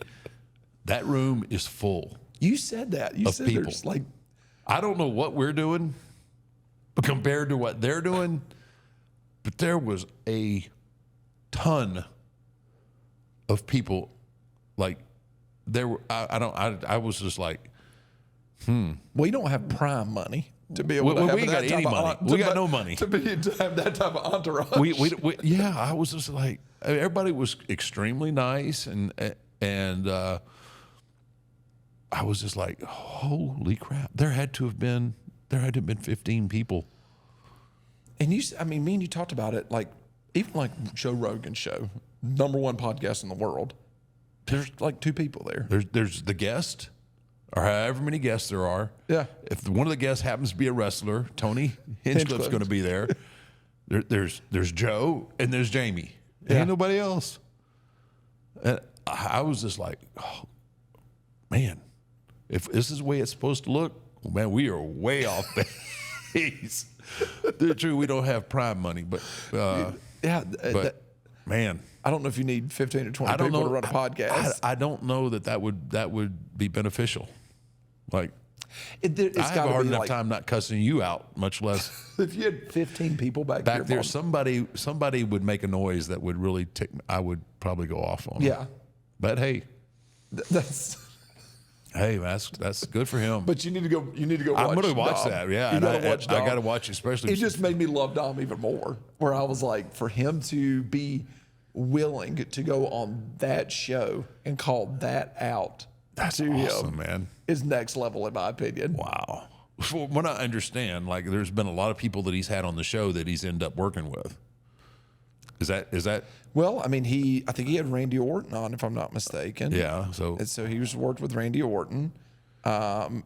that room is full. You said that. You Of said people. there's like, I don't know what we're doing compared to what they're doing, but there was a ton of people. Like there were, I was just like, we don't have prime money to be able to have we ain't that got type any of money. en- We to got be- no money. to have that type of entourage. yeah, I was just like, everybody was extremely nice and I was just like, holy crap! There had to have been 15 people. And me and you talked about it, like even like Joe Rogan's show, #1 podcast in the world. There's like 2 people there. There's the guest, or however many guests there are. Yeah. If one of the guests happens to be a wrestler, Tony Hinchcliffe's going to be there. There's Joe and there's Jamie. Yeah. Ain't nobody else. And I was just like, oh, man, if this is the way it's supposed to look, man, we are way off base. They're true. We don't have prime money, but man, I don't know if you need 15 or 20 I don't people know. to run a podcast. I don't know that would be beneficial. Like It's I have got a to hard be enough like time not cussing you out, much less if you had 15 people back back there. here, Somebody would make a noise that would really tick. I would probably go off on. yeah, But hey, that's. that's good for him. But you need to go. You need to go. I'm Watch going to watch Dom. that. Yeah, you and gotta watch. I Dom. got to watch, especially. It just made me love Dom even more. Where I was like, for him to be willing to go on that show and call that out That's to awesome, him man. is next level in my opinion. Wow. From what I understand, like there's been a lot of people that he's had on the show that he's ended up working with. Is that? Well, I mean, I think he had Randy Orton on, if I'm not mistaken. Yeah. So And so he was worked with Randy Orton. I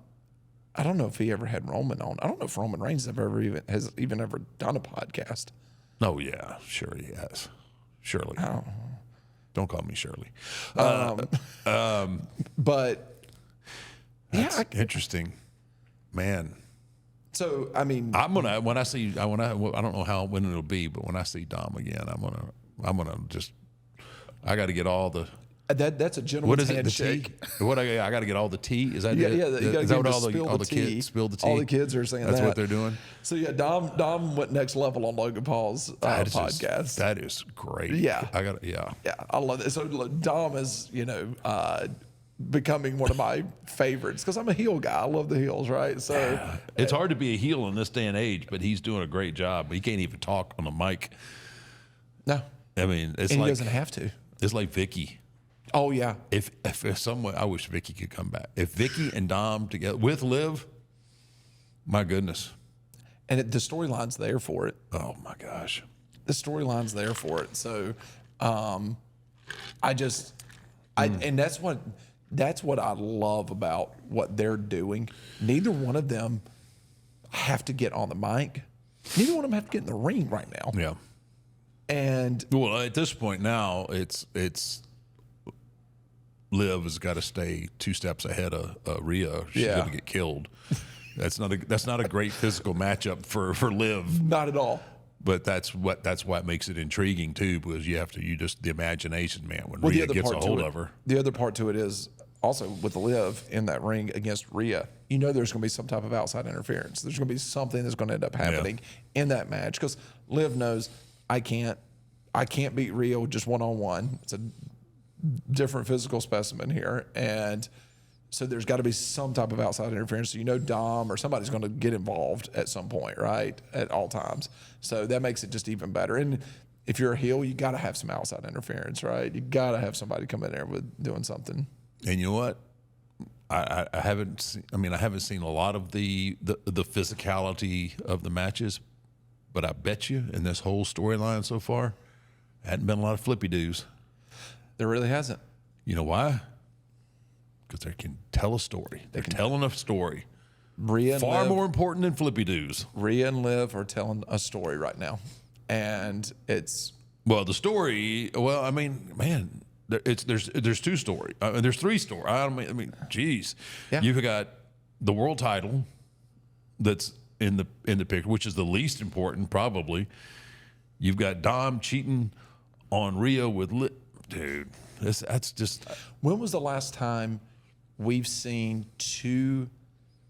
don't know if he ever had Roman on. I don't know if Roman Reigns has even ever done a podcast. oh yeah, sure he has. Shirley. Oh. Don't call me Shirley. But That's yeah, interesting, man. so I mean, I'm gonna when I don't know when it'll be, but when I see Dom again, I'm gonna just I got to get all the that's a what gentleman's is it the handshake. tea? What I got to get all the tea? Is that Yeah, it? yeah. You gotta Is get that him what to all spill the the tea. kids spill the tea? All the kids are saying That's that. what they're doing. So yeah, Dom went next level on Logan Paul's That is just- podcast. that is great. Yeah. Yeah. Yeah, I love it. So look, Dom is, becoming one of my favorites because I'm a heel guy. I love the heels, right? So It's hard to be a heel in this day and age, but he's doing a great job. He can't even talk on the mic. no, I mean, it's and he like doesn't have to. it's like Vicky. Oh yeah, If some way, I wish Vicky could come back. If Vicky and Dom together with Liv, my goodness. and the storyline's there for it. Oh my gosh. The storyline's there for it. So, and that's what I love about what they're doing. Neither one of them, have to get on the mic. Neither one of them have to get in the ring right now. Yeah. And Well, at this point now, it's Liv has got to stay 2 steps ahead of Rhea. She's Yeah. going to get killed. That's not a great physical matchup for Liv. not at all. But that's what makes it intriguing too, because the imagination, man. When Well, Rhea gets a hold to it, of her, the other part to it is also with Liv in that ring against Rhea. You know, there's going to be some type of outside interference. There's going to be something that's going to end up happening in that match because Liv knows I can't beat Rhea with just one-on-one. It's a different physical specimen here, and so there's got to be some type of outside interference. So you know Dom or somebody's going to get involved at some point, right? At all times. So that makes it just even better. And if you're a heel, you got to have some outside interference, right? You got to have somebody come in there with doing something. and you know what? I haven't seen a lot of the physicality of the matches, but I bet you in this whole storyline so far, hadn't been a lot of flippy doos. There really hasn't. You know why? Because they can tell a story. They're telling a story. Rhea Far more important than flippy doos. Rhea and Liv are telling a story right now, and it's Well, the story. Well, I mean, man, there's 2 stories. There's 3 stories. I mean, geez. Yeah. You've got the world title that's in the picture, which is the least important, probably. You've got Dom cheating on Rhea with dude. That's just. When was the last time we've seen seen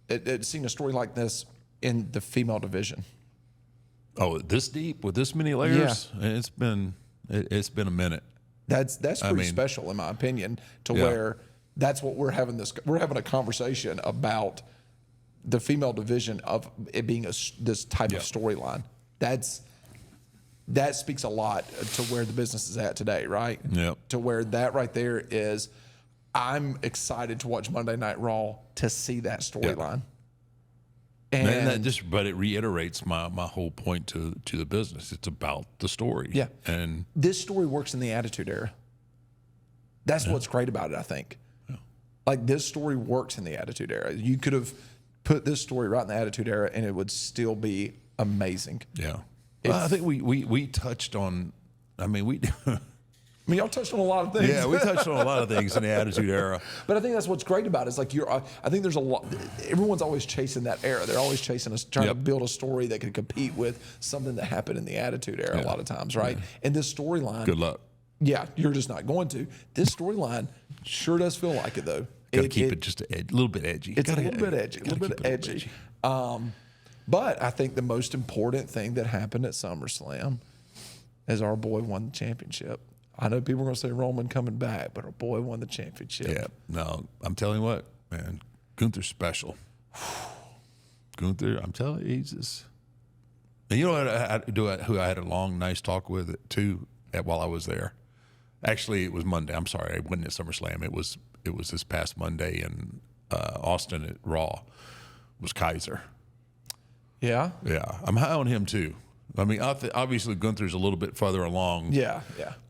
a story like this in the female division? Oh, this deep with this many layers? Yeah. It's been a minute. That's pretty special in my opinion where that's what we're having a conversation about the female division of it being this type of storyline. That speaks a lot to where the business is at today, right? Yeah. To where that right there is, I'm excited to watch Monday Night Raw to see that storyline. And but it reiterates my whole point to the business. It's about the story. Yeah. And this story works in the Attitude Era. That's what's great about it, I think. Yeah. Like this story works in the Attitude Era. You could have put this story right in the Attitude Era and it would still be amazing. Yeah. Well, I think we touched on. I mean, y'all touched on a lot of things. Yeah, we touched on a lot of things in the Attitude Era. But I think that's what's great about it. It's like I think there's a lot. Everyone's always chasing that era. They're always chasing us, trying to build a story that can compete with something that happened in the Attitude Era a lot of times, right? And this storyline. Good luck. Yeah, you're just not going to. This storyline sure does feel like it though. Got to keep it just a little bit edgy. It's a little bit edgy. A little bit edgy. But I think the most important thing that happened at SummerSlam is our boy won the championship. I know people are going to say Roman coming back, but our boy won the championship. Yeah. No, I'm telling you what, man, Gunther's special. Gunther, I'm telling you, he's just. And you know who I had a long, nice talk with too while I was there. Actually, it was Monday. I'm sorry, I wasn't at SummerSlam. It was this past Monday in Austin at Raw. It was Kaiser. Yeah. Yeah, I'm high on him too. I mean, obviously Gunther's a little bit further along. Yeah.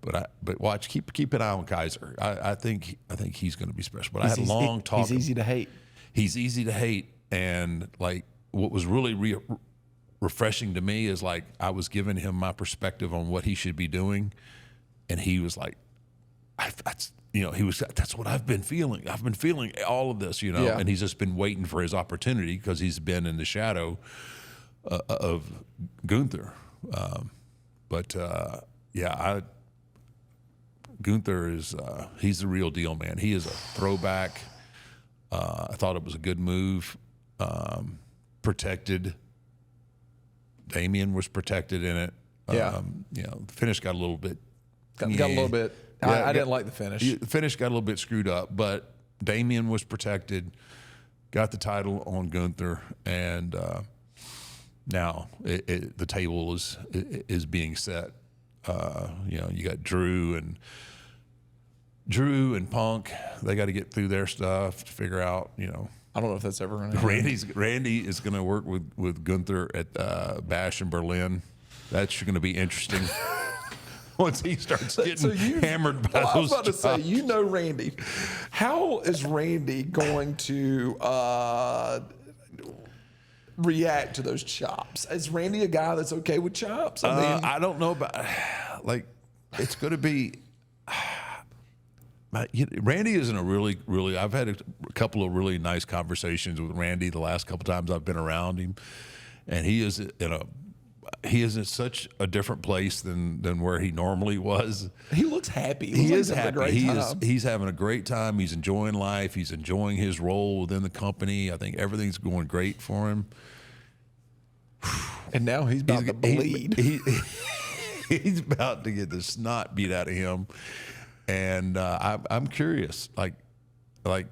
But watch, keep an eye on Kaiser. I think he's going to be special. But I had a long talk. He's easy to hate. He's easy to hate, and like what was really refreshing to me is like I was giving him my perspective on what he should be doing, and he was like, that's what I've been feeling. I've been feeling all of this, and he's just been waiting for his opportunity because he's been in the shadow of Gunther. Gunther is he's the real deal, man. He is a throwback. I thought it was a good move. Protected. Damien was protected in it. Yeah. The finish got a little bit. Got a little bit. I didn't like the finish. The finish got a little bit screwed up, but Damien was protected, got the title on Gunther, and now the table is being set. You got Drew and Punk. They got to get through their stuff to figure out. I don't know if that's ever going to happen. Randy is going to work with Gunther at Bash in Berlin. That's going to be interesting. Once he starts getting hammered by those I was about to say, Randy. How is Randy going to react to those chops? Is Randy a guy that's okay with chops? I don't know about like it's going to be. Randy isn't a really. I've had a couple of really nice conversations with Randy the last couple times I've been around him, and he is in such a different place than where he normally was. He looks happy. He is having happy. a great time. He's having a great time. He's enjoying life. He's enjoying his role within the company. I think everything's going great for him. And now he's about to bleed. He's about to get the snot beat out of him. And I'm curious, like, I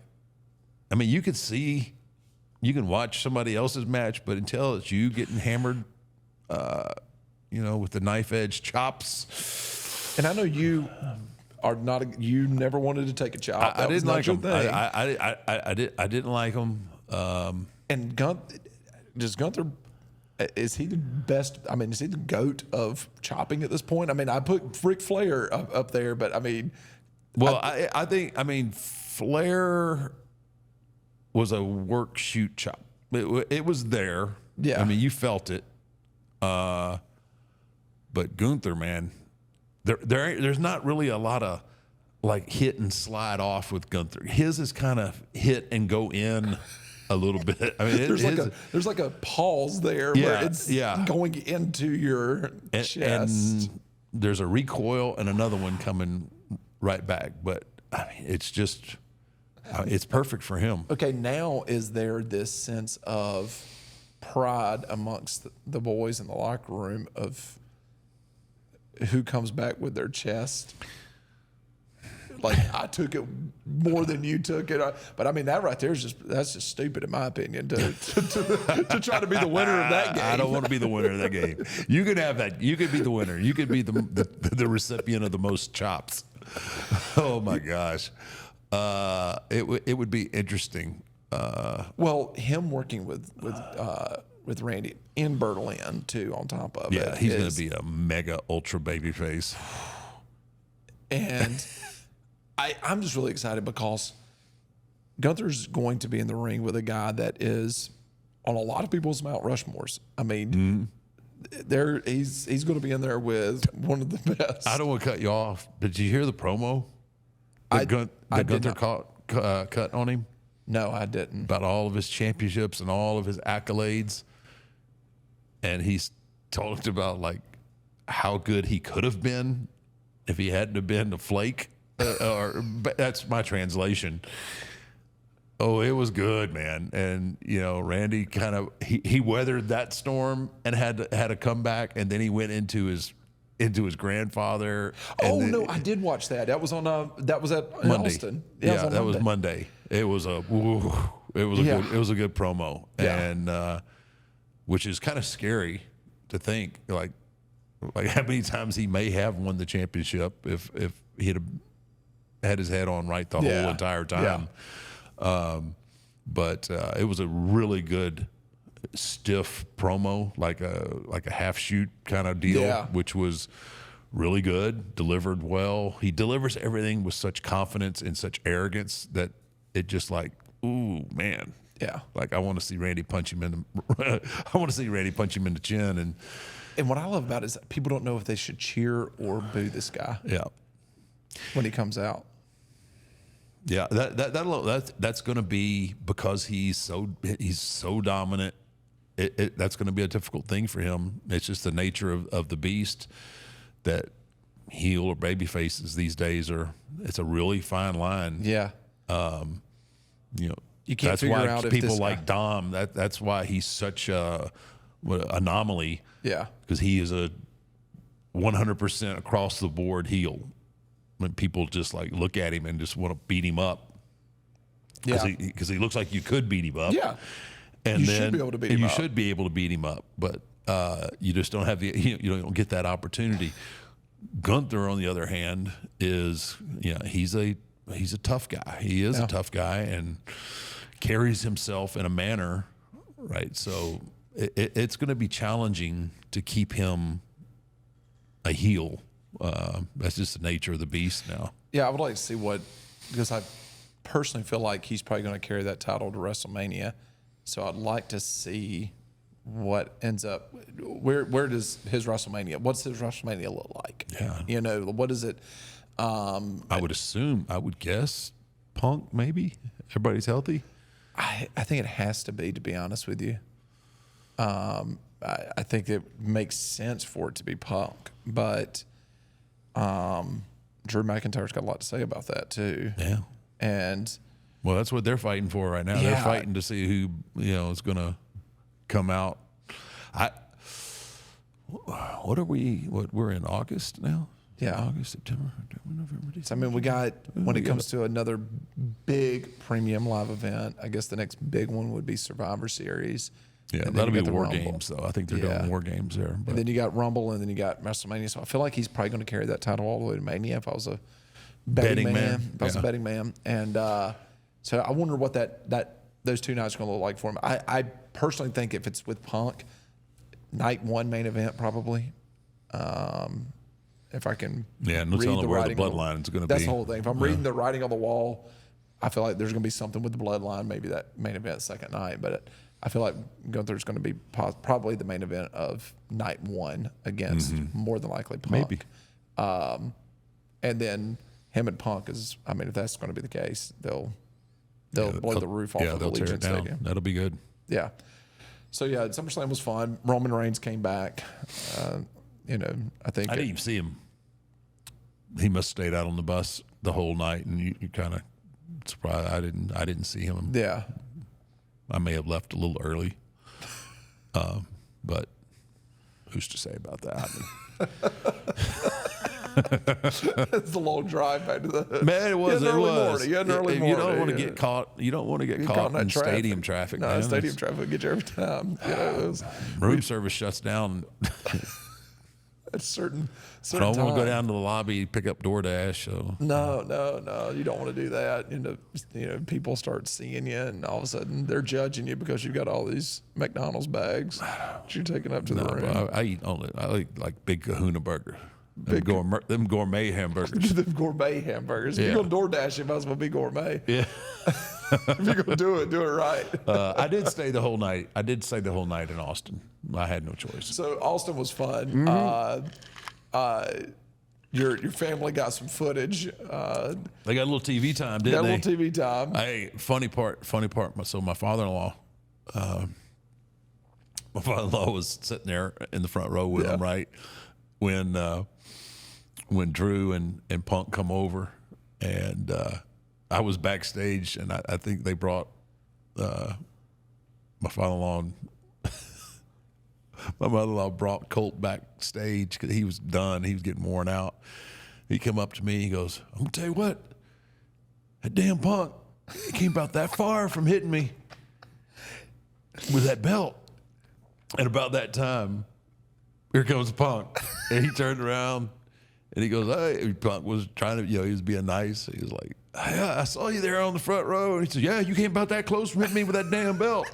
mean, you can watch somebody else's match, but until it's you getting hammered, with the knife edge chops. And I know you are not. You never wanted to take a chop. I didn't like them. him. I didn't like him. And Gunther. Is he the best? I mean, is he the GOAT of chopping at this point? I mean, I put Ric Flair up there, but I mean, well, I think Flair was a work shoot chop. It was there. Yeah. I mean, you felt it. But Gunther, man, there's not really a lot of like hit and slide off with Gunther. His is kind of hit and go in a little bit. I mean, there's like a pause there where it's going into your chest. And there's a recoil and another one coming right back. But I mean, it's just, it's perfect for him. Okay, now is there this sense of pride amongst the boys in the locker room of who comes back with their chest? Like, I took it more than you took it, but I mean that right there is that's just stupid in my opinion to try to be the winner of that game. I don't want to be the winner of that game. You could have that. You could be the winner. You could be the recipient of the most chops. Oh my gosh, it would be interesting. Well, him working with Randy in Berlin too, on top of it. Yeah, he's going to be a mega ultra baby face. And I'm just really excited because Gunther's going to be in the ring with a guy that is on a lot of people's Mount Rushmores. I mean, he's going to be in there with one of the best. I don't want to cut you off. Did you hear the promo that Gunther cut on him? No, I didn't. About all of his championships and all of his accolades. And he's talked about like how good he could have been if he hadn't have been a flake. But that's my translation. Oh, it was good, man. And Randy kind of he weathered that storm and had a comeback, and then he went into his grandfather. No, I did watch that. That was on that was at Monday. Austin. Yeah, that was Monday. It was a good promo, and which is kind of scary to think like how many times he may have won the championship if he'd have had his head on right the whole entire time. But it was a really good stiff promo, like a half shoot kind of deal, which was really good, delivered well. He delivers everything with such confidence and such arrogance that it just like, ooh, man. Yeah. Like I want to see Randy punch him in the chin. And what I love about it is that people don't know if they should cheer or boo this guy. Yeah. When he comes out. Yeah, that's going to be because he's so dominant. That's going to be a difficult thing for him. It's just the nature of the beast that heel or baby faces these days it's a really fine line. Yeah. You can't figure out if people this like Dom. That's why he's such a anomaly. Yeah, because he is a 100% across the board heel. When people just like look at him and just want to beat him up. Yeah, because he looks like you could beat him up. Yeah, and you then should be able to beat him up. You should be able to beat him up, but you just don't have you don't get that opportunity. Gunther, on the other hand, is he's a tough guy. He is a tough guy and carries himself in a manner, right? So it's going to be challenging to keep him a heel. That's just the nature of the beast now. Yeah, I would like to see because I personally feel like he's probably going to carry that title to WrestleMania. So I'd like to see what ends up, where does his WrestleMania, what's his WrestleMania look like? Yeah. You know, what is it? I would guess Punk, maybe. Everybody's healthy. I think it has to be honest with you. I think it makes sense for it to be Punk, but Drew McIntyre's got a lot to say about that too. Yeah. And Well, that's what they're fighting for right now. Yeah. They're fighting to see who, is going to come out. We're in August now? Yeah. August, September, October, November, December. so, I mean, we got, when it comes to another big premium live event, I guess the next big one would be Survivor Series. Yeah, And then that'll you be got the War Rumble. Games, though. I think they're Yeah. doing War Games there. But And then you got Rumble, and then you got WrestleMania. So I feel like he's probably going to carry that title all the way to Mania if I was a betting man. If I was a betting man. And so I wonder what those 2 nights are going to look like for him. I personally think if it's with Punk, night 1 main event probably. If I can Yeah, no read telling the where the writing on bloodline is gonna That's be. the whole thing. If I'm reading the writing on the wall, I feel like there's going to be something with the bloodline, maybe that main event second night. But I feel like Gunther's going to be probably the main event of night 1 against more than likely Punk. Maybe. And then him and Punk is, I mean, if that's going to be the case, they'll blow the roof off of the they'll tear it Allegiant down. Stadium. That'll be good. Yeah. So yeah, SummerSlam was fun. Roman Reigns came back. I think I didn't even see him. He must have stayed out on the bus the whole night, and you kind of surprised. I didn't see him. Yeah. I may have left a little early, but who's to say about that? It's a long drive back to the Man, it was. You had an It early was. morning. You had an early You morning. don't want to get caught. You don't want to get caught in that in traffic. stadium traffic. No, man. stadium traffic will get you every time. It was Room service shuts down. at certain I don't want to go time. down to the lobby, pick up DoorDash. So No. You don't want to do that. People start seeing you, and all of a sudden they're judging you because you've got all these McDonald's bags that you're taking up to the no, room. but I eat like big Kahuna burger. Them gourmet hamburgers. The gourmet hamburgers. If Yeah. you're going to DoorDash, it might as well be gourmet. Yeah. If you're going to do it right. I did stay the whole night. I did stay the whole night in Austin. I had no choice. So Austin was fun. Mm-hmm. Your family got some footage. They got a little TV time, Got didn't a they? little TV time. Hey, funny part. So my father-in-law was sitting there in the front row with him, right? When Drew and Punk come over, and I was backstage, and I think they brought my father-in-law. My mother-in-law brought Colt backstage because he was done. He was getting worn out. He came up to me. He goes, "I'm gonna tell you what, that damn Punk, he came about that far from hitting me with that belt." And about that time, here comes Punk, and he turned around and he goes, "Hey," Punk was trying to, he was being nice. He was like, "Yeah, I saw you there on the front row." And he said, "Yeah, you came about that close from hitting me with that damn belt."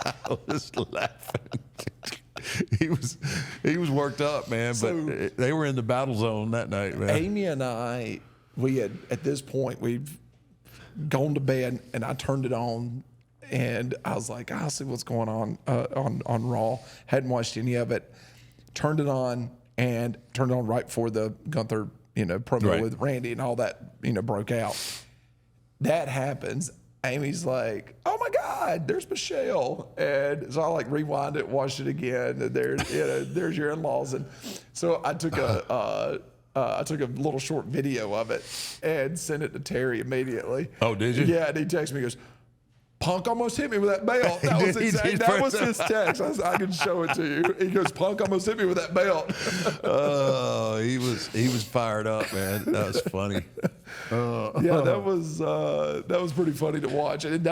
I was laughing. He was worked up, man. But they were in the battle zone that night, man. Amy and I, we had, at this point, we've gone to bed, and I turned it on, and I was like, I'll see what's going on Raw. Hadn't watched any of it. Turned it on right before the Gunther, promo Right. with Randy and all that, broke out. That happens. Amy's like, "Oh my God, there's Michelle," and so I rewind it, watched it again, and there's your in-laws, and so I took a little short video of it and sent it to Terry immediately. Oh, did you? Yeah, and he texted me, he goes, "Punk almost hit me with that belt." That was He did that was first. his text. I can show it to you. He goes, "Punk almost hit me with that belt." Oh, he was fired up, man. That was funny. Yeah, that was pretty funny to watch, and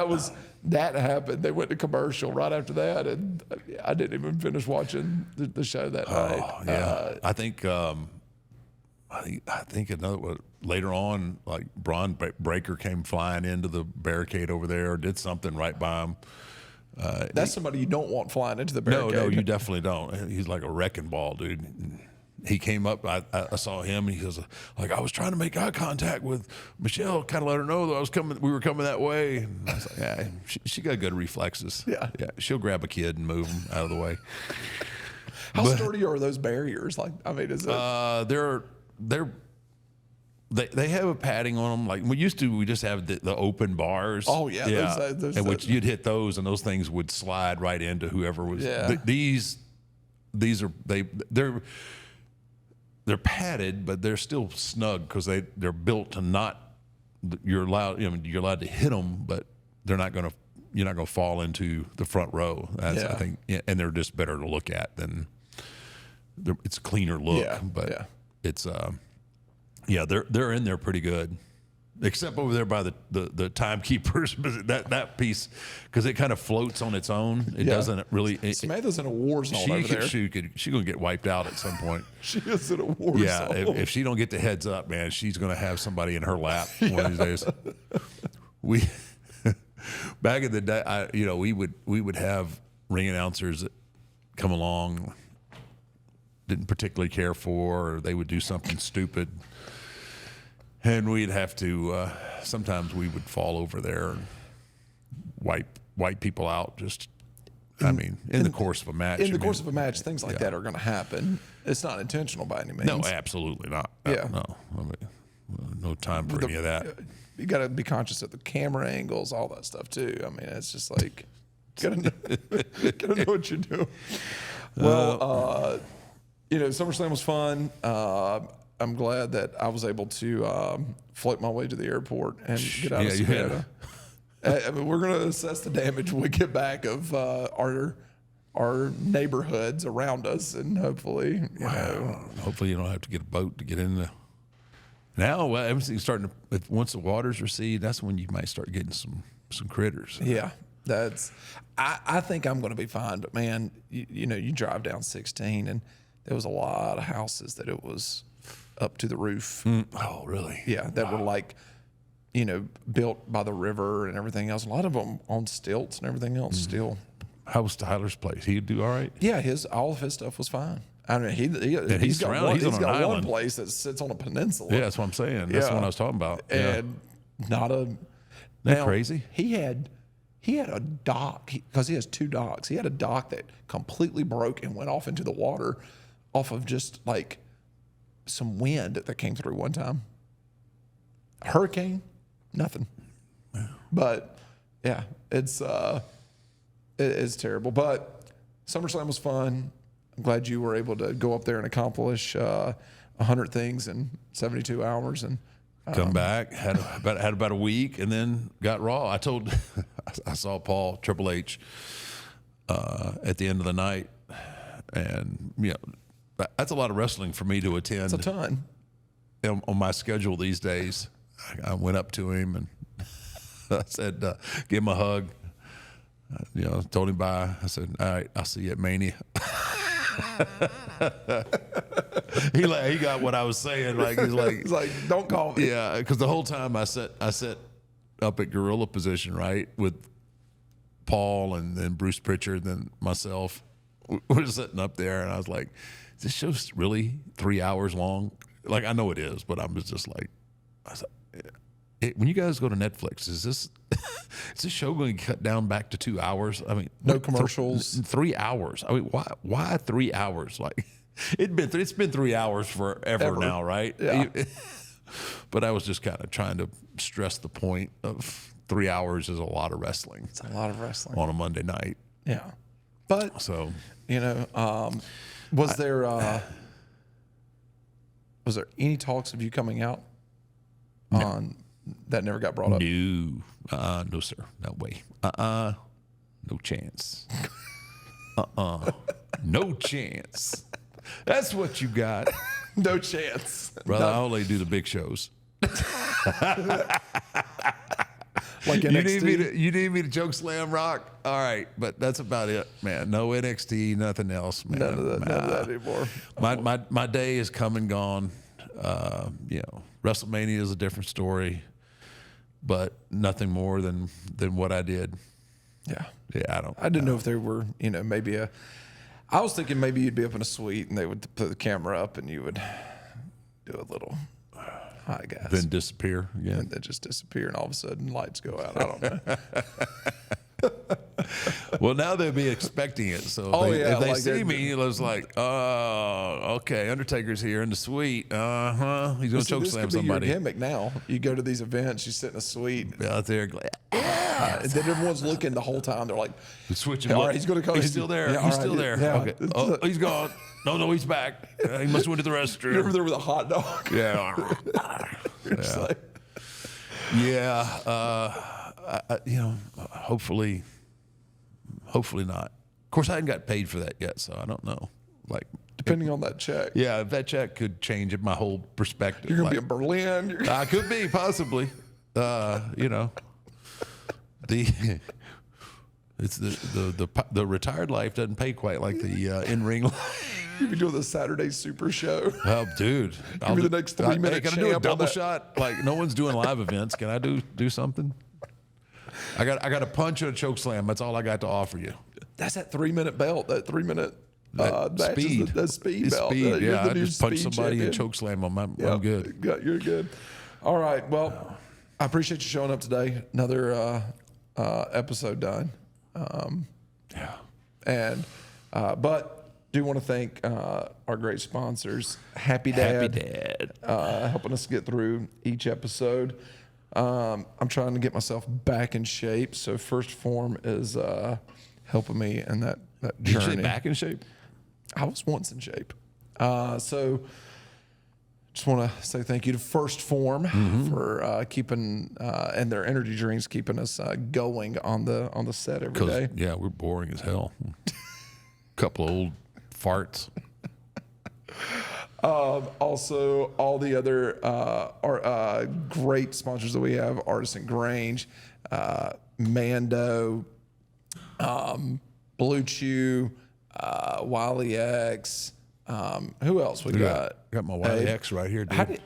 that happened. They went to commercial right after that, and I didn't even finish watching the show that night. Oh, yeah. I think another one later on, like Braun Breaker came flying into the barricade over there, or did something right by him. That's somebody you don't want flying into the barricade. No, you definitely don't. He's like a wrecking ball, dude. he came up. I saw him, and he goes, like, I was trying to make eye contact with Michelle, kind of let her know that I was coming. We were coming that way. And I was like, yeah, she got good reflexes. Yeah. She'll grab a kid and move him out of the way. How sturdy are those barriers? Like, I mean, is it? They have a padding on them. Like we just have the open bars. Oh yeah. And which you'd hit those, and those things would slide right into whoever was. Yeah. These are they're padded, but they're still snug because they're built to not. You're allowed to hit them, but you're not going to fall into the front row. I think, and they're just better to look at than. It's a cleaner look, but it's they're in there pretty good, except over there by the timekeepers. But that piece, because it kind of floats on its own, it doesn't really. Samantha's in a war zone over there. She's gonna get wiped out at some point. She is in a war zone. Yeah, if she don't get the heads up, man, she's gonna have somebody in her lap one of these days. We back in the day, we would have ring announcers that come along. Didn't particularly care for, or they would do something stupid, and we'd have to. Sometimes we would fall over there and wipe people out. In the course of a match. In the course of a match, things like that are going to happen. It's not intentional by any means. No, absolutely not. Yeah. No. No time for any of that. You got to be conscious of the camera angles, all that stuff too. I mean, it's just like gotta know what you're doing. Well. SummerSlam was fun. I'm glad that I was able to float my way to the airport and get out of Savannah. We're going to assess the damage when we get back of our neighborhoods around us, and hopefully, hopefully you don't have to get a boat to get in the. Now everything's starting to. Once the waters recede, that's when you might start getting some critters. Yeah, I think I'm going to be fine. But man, you drive down 16 and. There was a lot of houses that it was up to the roof. Oh, really? Yeah, that were like, built by the river and everything else. A lot of them on stilts and everything else still. How was Tyler's place? He'd do all right? Yeah, all of his stuff was fine. I mean, he's got one place that sits on a peninsula. Yeah, that's what I'm saying. That's the one I was talking about. And not a... Isn't that crazy? He had a dock, because he has two docks. He had a dock that completely broke and went off into the water off of just like some wind that came through one time. Hurricane, nothing. Yeah. But yeah, it's terrible. But SummerSlam was fun. I'm glad you were able to go up there and accomplish 100 things in 72 hours and come back. Had about a week, and then got Raw. I saw Paul Triple H at the end of the night, and that's a lot of wrestling for me to attend. It's a ton. On my schedule these days, I went up to him and I said, give him a hug. Told him bye. I said, all right, I'll see you at Mania. He got what I was saying. He's like, don't call me. Yeah, because the whole time I sat up at gorilla position, right, with Paul and then Bruce Pritchard and then myself. We're sitting up there, and I was like, is this show really 3 hours long? Like, I know it is, but I'm just like, when you guys go to Netflix, is this show going to cut down back to 2 hours? I mean, no commercials. 3 hours. I mean, why 3 hours? Like, it's been 3 hours forever now, right? Yeah. But I was just kind of trying to stress the point of 3 hours is a lot of wrestling. It's a lot of wrestling on a Monday night. Yeah, but so was there any talks of you coming out on that never got brought up? No, sir, no way, no chance, no chance. That's what you got. No chance, brother. I only do the big shows. Like NXT? You need me to choke slam Rock? All right, but that's about it, man. No NXT, nothing else, man. None of that anymore. My day is come and gone. WrestleMania is a different story, but nothing more than what I did. Yeah. Yeah, I didn't know if there were, maybe I was thinking maybe you'd be up in a suite and they would put the camera up and you would do a little hi guys. Then disappear again. And then just disappear and all of a sudden lights go out. I don't know. Well, now they'll be expecting it. So if they see me, it was like, oh, okay, Undertaker's here in the suite. He's going to choke This slam could be somebody. your gimmick now. You go to these events, you sit in a suite. Out there, And then everyone's looking the whole time. They're like, switching. all right, he's going to come. He's still there. Yeah, He's all still right, there. yeah. Okay. Oh, he's gone. No, he's back. He must have went to the restroom. You're over there with a hot dog. Yeah. You're just like, Yeah. Hopefully not. Of course, I hadn't got paid for that yet, so I don't know. Like, depending on that check. yeah, if that check could change my whole perspective. You're going to Like, be in Berlin. I could be, possibly. It's the retired life doesn't pay quite like the in ring life. You'll be doing the Saturday Super Show. Oh, dude! Give me the next 3 minute Can I do a champ on double that. shot? Like no one's doing live events. Can I do something? I got a punch and a choke slam. That's all I got to offer you. That's that 3 minute belt. That 3 minute That speed. The speed It's belt. speed. You're Yeah, the I new just punch speed somebody and champion. choke slam them. I'm Yep. good. You're good. All right. Well, I appreciate you showing up today. Another episode done. Yeah. And but do want to thank our great sponsors, Happy Dad, helping us get through each episode. I'm trying to get myself back in shape, so First Phorm is helping me in that Did you say journey. back in shape? I was once in shape, so just want to say thank you to First Phorm for keeping and their energy drinks keeping us going on the set every day. Yeah, we're boring as hell. Couple of old farts. Also, all the other great sponsors that we have: Artisan Grange, Mando, Bluechew, Wiley X. Who else we got? Got my Wiley X right here, dude.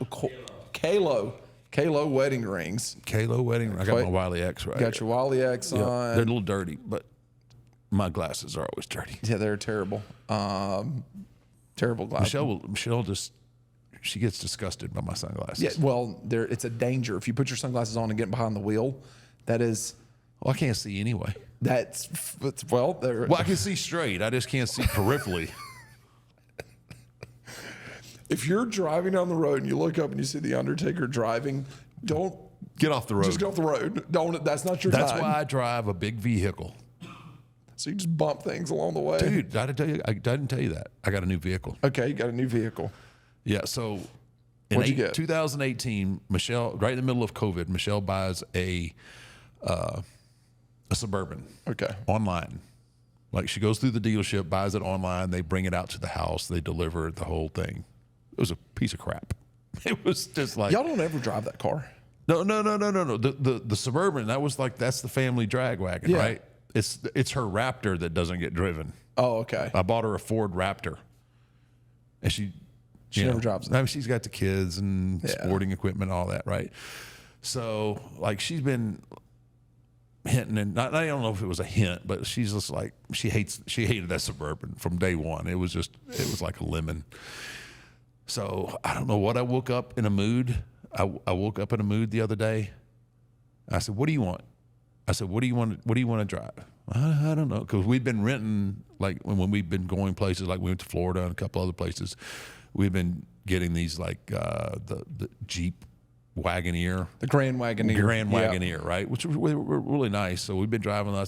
Kalo wedding rings. Kalo wedding. I got my Wiley X right. Got your Wiley X Yeah, on. they're a little dirty, but my glasses are always dirty. Yeah, they're terrible. Terrible glasses. Michelle just she gets disgusted by my sunglasses. Yeah, well, it's a danger if you put your sunglasses on and get behind the wheel. That is, Well, I can't see anyway. they're Well, I can see straight. I just can't see peripherally. If you're driving down the road and you look up and you see the Undertaker driving, don't Get off the road. just get off the road. Don't. That's not your That's time. why I drive a big vehicle. So you just bump things along the way. Dude, I didn't tell you that. I got a new vehicle. Okay, you got a new vehicle. Yeah, so in What'd you get? 2018, Michelle, right in the middle of COVID, Michelle buys a Suburban. Okay. Online. Like she goes through the dealership, buys it online, they bring it out to the house, they deliver the whole thing. It was a piece of crap. It was just like Y'all don't ever drive that car. No. The Suburban, that's the family drag wagon, Yeah. right? It's her Raptor that doesn't get driven. Oh, okay. I bought her a Ford Raptor, and she never drives it. I mean, she's got the kids and Yeah. sporting equipment, all that, right? So, like, she's been hinting, and I don't know if it was a hint, but she's just like she hated that Suburban from day one. It was like a lemon. So I don't know what I woke up in a mood. I woke up in a mood the other day. I said, "What do you want?" I said, "What do you want to drive?" I don't know, because we've been renting, like when we've been going places, like we went to Florida and a couple other places. We've been getting these like the Jeep Wagoneer, The Grand Wagoneer. Grand Yeah. Wagoneer, right? Which were really nice. So we've been driving. I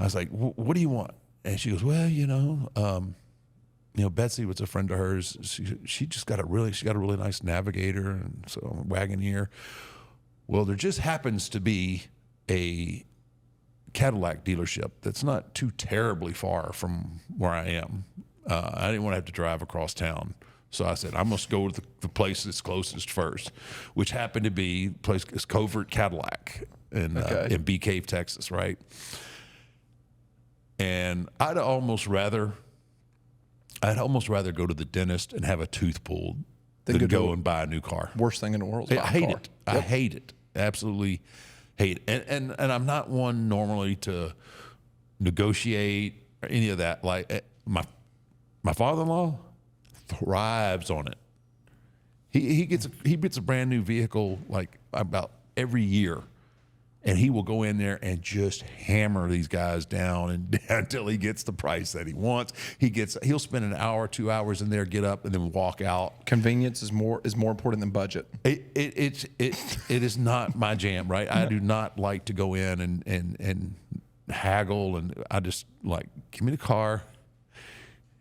was like, "What do you want?" And she goes, "Well, Betsy was a friend of hers. She got a really nice Navigator and so Wagoneer. Well, there just happens to be a Cadillac dealership that's not too terribly far from where I am. I didn't want to have to drive across town. So I said, I must go to the place that's closest first, which happened to be a place is Covert Cadillac in Bee Cave, Texas, right? And I'd almost rather go to the dentist and have a tooth pulled than go and buy a new car. Worst thing in the world. Is I buying a hate car. it. I hate it. Absolutely hate it. And I'm not one normally to negotiate or any of that. Like my father-in-law thrives on it. He gets a brand new vehicle like about every year, and he will go in there and just hammer these guys down and until he gets the price that he wants. He'll spend an hour, 2 hours in there, get up, and then walk out. Convenience is more important than budget. It is not my jam, right? I do not like to go in and haggle, and I just like, give me the car.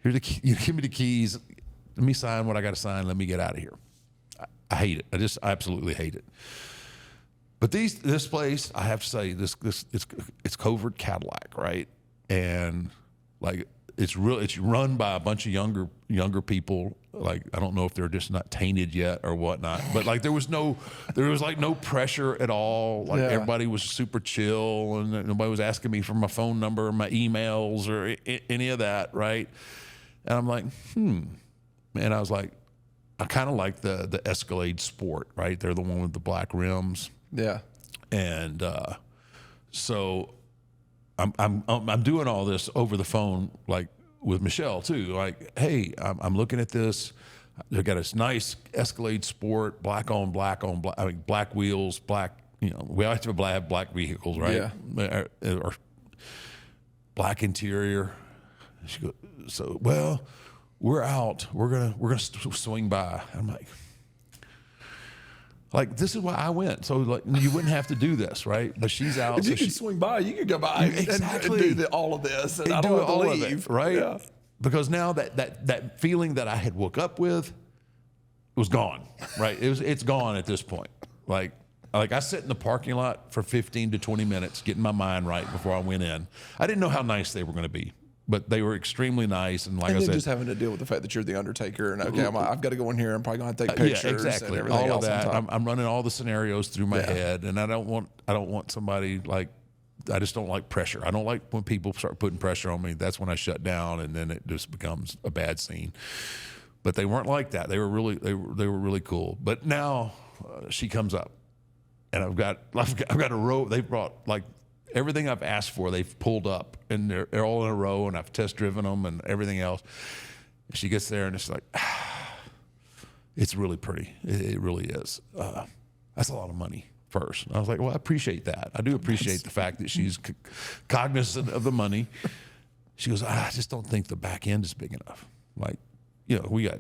Here's the key, give me the keys. Let me sign what I got to sign. Let me get out of here. I hate it. I just absolutely hate it. But this place, I have to say, it's Covert Cadillac, right? And like it's run by a bunch of younger people. Like I don't know if they're just not tainted yet or whatnot. But like there was no pressure at all. Like everybody was super chill, and nobody was asking me for my phone number or my emails or any of that, right? And I'm like, and I was like, I kind of like the Escalade Sport, right? They're the one with the black rims. Yeah. And so I'm doing all this over the phone, like with Michelle too. Like, hey, I'm looking at this. They got this nice Escalade Sport, black on black. I mean, black wheels, black. You know, we have to have black vehicles, right? Yeah. Or black interior. She goes, so well, we're out. We're gonna swing by. I'm like, this is why I went. So like, you wouldn't have to do this, right? But she's out. If you could swing by, you could go by and do all of this, and I don't have to leave, right? Yeah. Because now that feeling that I had woke up with was gone, right? It's gone at this point. Like I sit in the parking lot for 15 to 20 minutes, getting my mind right before I went in. I didn't know how nice they were going to be, but they were extremely nice. And like and I then said, just having to deal with the fact that you're the Undertaker, and okay, I've got to go in here. I'm probably going to take pictures. Yeah, exactly. And everything all of else that. I'm running all the scenarios through my head, and I don't want somebody like. I just don't like pressure. I don't like when people start putting pressure on me. That's when I shut down, and then it just becomes a bad scene. But they weren't like that. They were really cool. But now she comes up, and I've got a row. They've brought like everything I've asked for. They've pulled up, and they're all in a row, and I've test driven them and everything else. She gets there, and it's like, it's really pretty. It really is. That's a lot of money. First, and I was like, well, I appreciate that. I do appreciate the fact that she's cognizant of the money. She goes, I just don't think the back end is big enough. Like, you know, we got,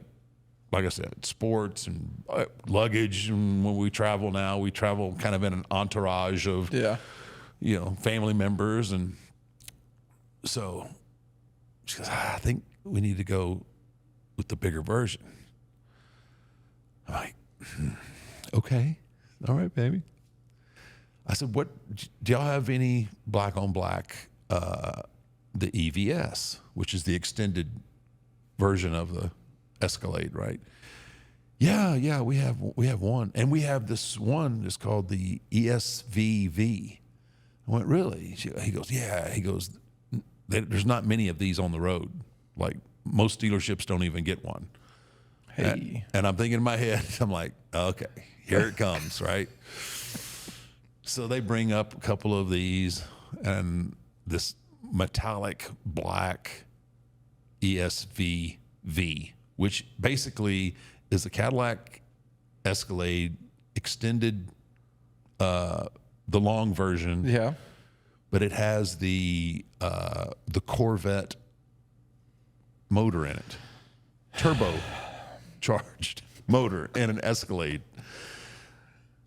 like I said, sports and luggage. And when we travel now, we travel kind of in an entourage of, you know, family members. And so she goes, I think we need to go with the bigger version. I'm like, okay, all right, baby. I said, what, do y'all have any black on black, the EVS, which is the extended version of the Escalade, right? Yeah, we have one. And we have this one that's called the ESVV. I went, really? He goes, yeah. He goes, there's not many of these on the road. Like most dealerships don't even get one. Hey. And I'm thinking in my head, I'm like, okay, here it comes, right? So they bring up a couple of these and this metallic black ESVV, which basically is a Cadillac Escalade extended, the long version. Yeah. But it has the Corvette motor in it, turbo charged motor in an Escalade.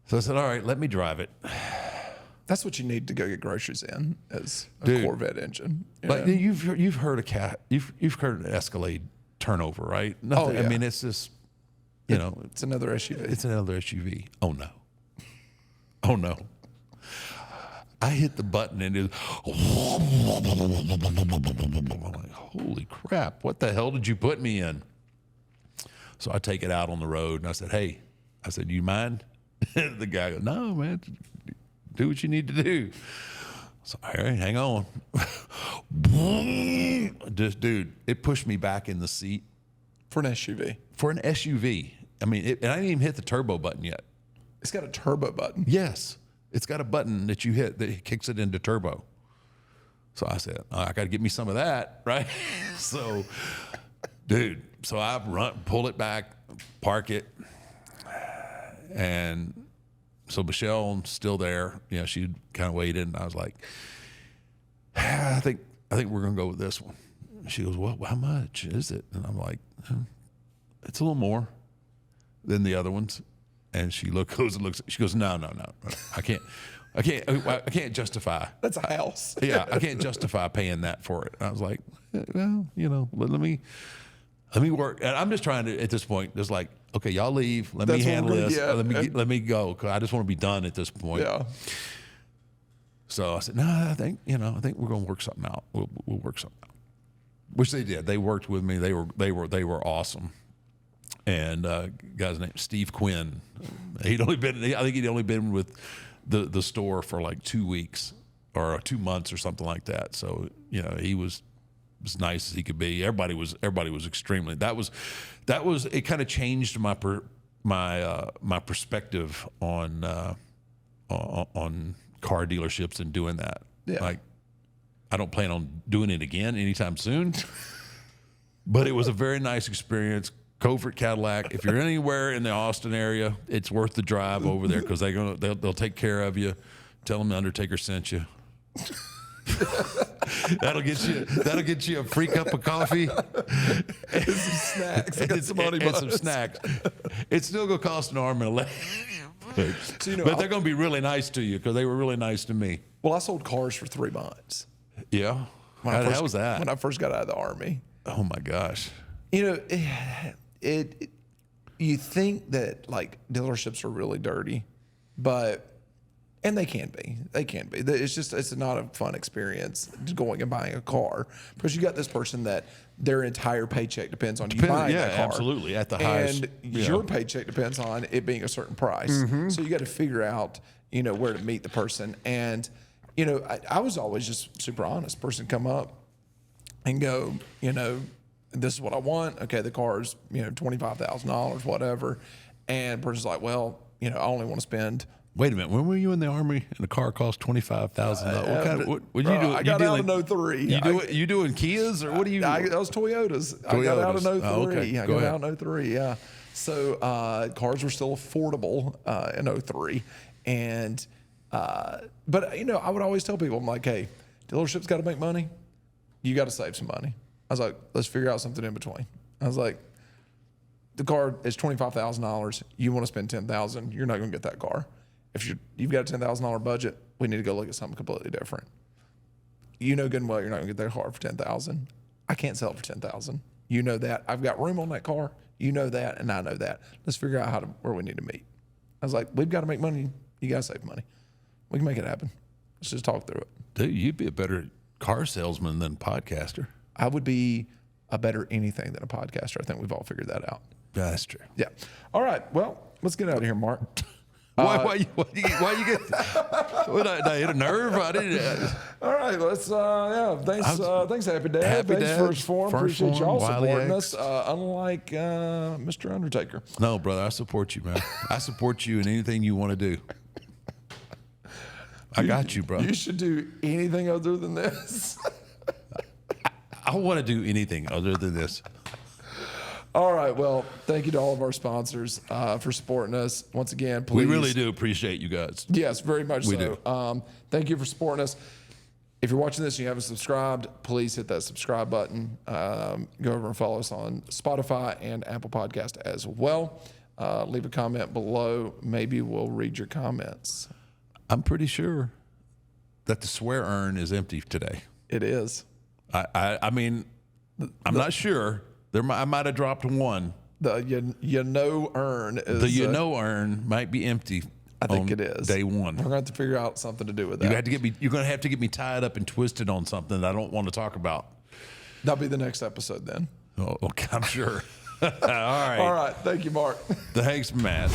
So I said, all right, let me drive it. That's what you need to go get groceries in, is a Corvette engine. But you've heard you've heard an Escalade turnover, right? Nothing, yeah. I mean, it's just, you know, It's another SUV. it's another SUV. Oh no. I hit the button and it was, I'm like, holy crap, what the hell did you put me in? So I take it out on the road and I said, hey, do you mind? The guy goes, no, man, do what you need to do. So, all right, hang on. Just, dude, it pushed me back in the seat. For an SUV. For an SUV. I mean, and I didn't even hit the turbo button yet. It's got a turbo button. Yes. It's got a button that you hit that kicks it into turbo. So I said, I got to get me some of that, right? So, dude, so I pull it back, park it, and so Michelle's still there. You know, she kind of waited, and I was like, I think we're gonna go with this one. She goes, well, how much is it? And I'm like, it's a little more than the other ones. And she goes and looks. She goes, no, I can't justify. That's a house. Yeah, I can't justify paying that for it. And I was like, well, you know, let me work. And I'm just trying to, at this point, just like, okay, y'all leave. Let me handle this. Let me go, because I just want to be done at this point. Yeah. So I said, no, I think we're gonna work something out. We'll work something out. Which they did. They worked with me. They were awesome. And guy's name Steve Quinn. I think he'd only been with the store for like 2 weeks or 2 months or something like that. So, you know, he was as nice as he could be. Everybody was extremely. That was it. Kind of changed my perspective on car dealerships and doing that. Yeah. Like, I don't plan on doing it again anytime soon. But it was a very nice experience. Covert Cadillac. If you're anywhere in the Austin area, it's worth the drive over there, because they'll take care of you. Tell them the Undertaker sent you. That'll get you a free cup of coffee And some snacks. and some snacks. It's still gonna cost an arm and a leg. So, you know, But they're gonna be really nice to you, because they were really nice to me. well, I sold cars for 3 months. Yeah. How the hell was that? When I first got out of the Army. Oh my gosh. You know, you think that like dealerships are really dirty, and they can be. It's not a fun experience going and buying a car, because you got this person that their entire paycheck depends on you buying that car. Absolutely. At the highest. And your paycheck depends on it being a certain price. Mm-hmm. So you got to figure out, you know, where to meet the person. And, you know, I was always just super honest. Person come up and go, you know, this is what I want. Okay, the car's, you know, $25,000, whatever. And the person's like, well, you know, I only want to spend. Wait a minute. When were you in the Army and the car cost $25,000? What you do? I got out in 03. You doing Kias, or what do you? I was Toyotas. I got out in 03. Oh, okay. I Go got ahead. out in 03, yeah. So cars were still affordable in 03. And, but, you know, I would always tell people, I'm like, hey, dealerships got to make money. You got to save some money. I was like, let's figure out something in between. I was like, the car is $25,000. You want to spend $10,000. You're not going to get that car. If you've got a $10,000 budget, we need to go look at something completely different. You know good and well you're not going to get that car for $10,000. I can't sell it for $10,000. You know that. I've got room on that car. You know that, and I know that. Let's figure out where we need to meet. I was like, we've got to make money. You got to save money. We can make it happen. Let's just talk through it. Dude, you'd be a better car salesman than podcaster. I would be a better anything than a podcaster. I think we've all figured that out. That's true. Yeah. All right. Well, let's get out of here, Mark. Why you get? What, I hit a nerve? I didn't. All right, let's thanks Happy Dad. Happy Thanks Dad, First Phorm. Appreciate Phorm, y'all Wiley supporting X. us. Unlike Mr. Undertaker. No, brother, I support you, man. I support you in anything you want to do. I got you, bro. You should do anything other than this. I want to do anything other than this. All right, well, thank you to all of our sponsors for supporting us. Once again, please. We really do appreciate you guys. Yes, very much We so. do. Thank you for supporting us. If you're watching this and you haven't subscribed, please hit that subscribe button. Go over and follow us on Spotify and Apple Podcast as well. Leave a comment below. Maybe we'll read your comments. I'm pretty sure that the swear urn is empty today. It is. I mean, I'm not sure. I might have dropped one. The urn is. The urn might be empty. I think it is. Day one. We're going to have to figure out something to do with that. You're going to have to get me tied up and twisted on something that I don't want to talk about. That'll be the next episode then. Oh, okay, I'm sure. All right. All right. Thank you, Mark. Thanks, Matt.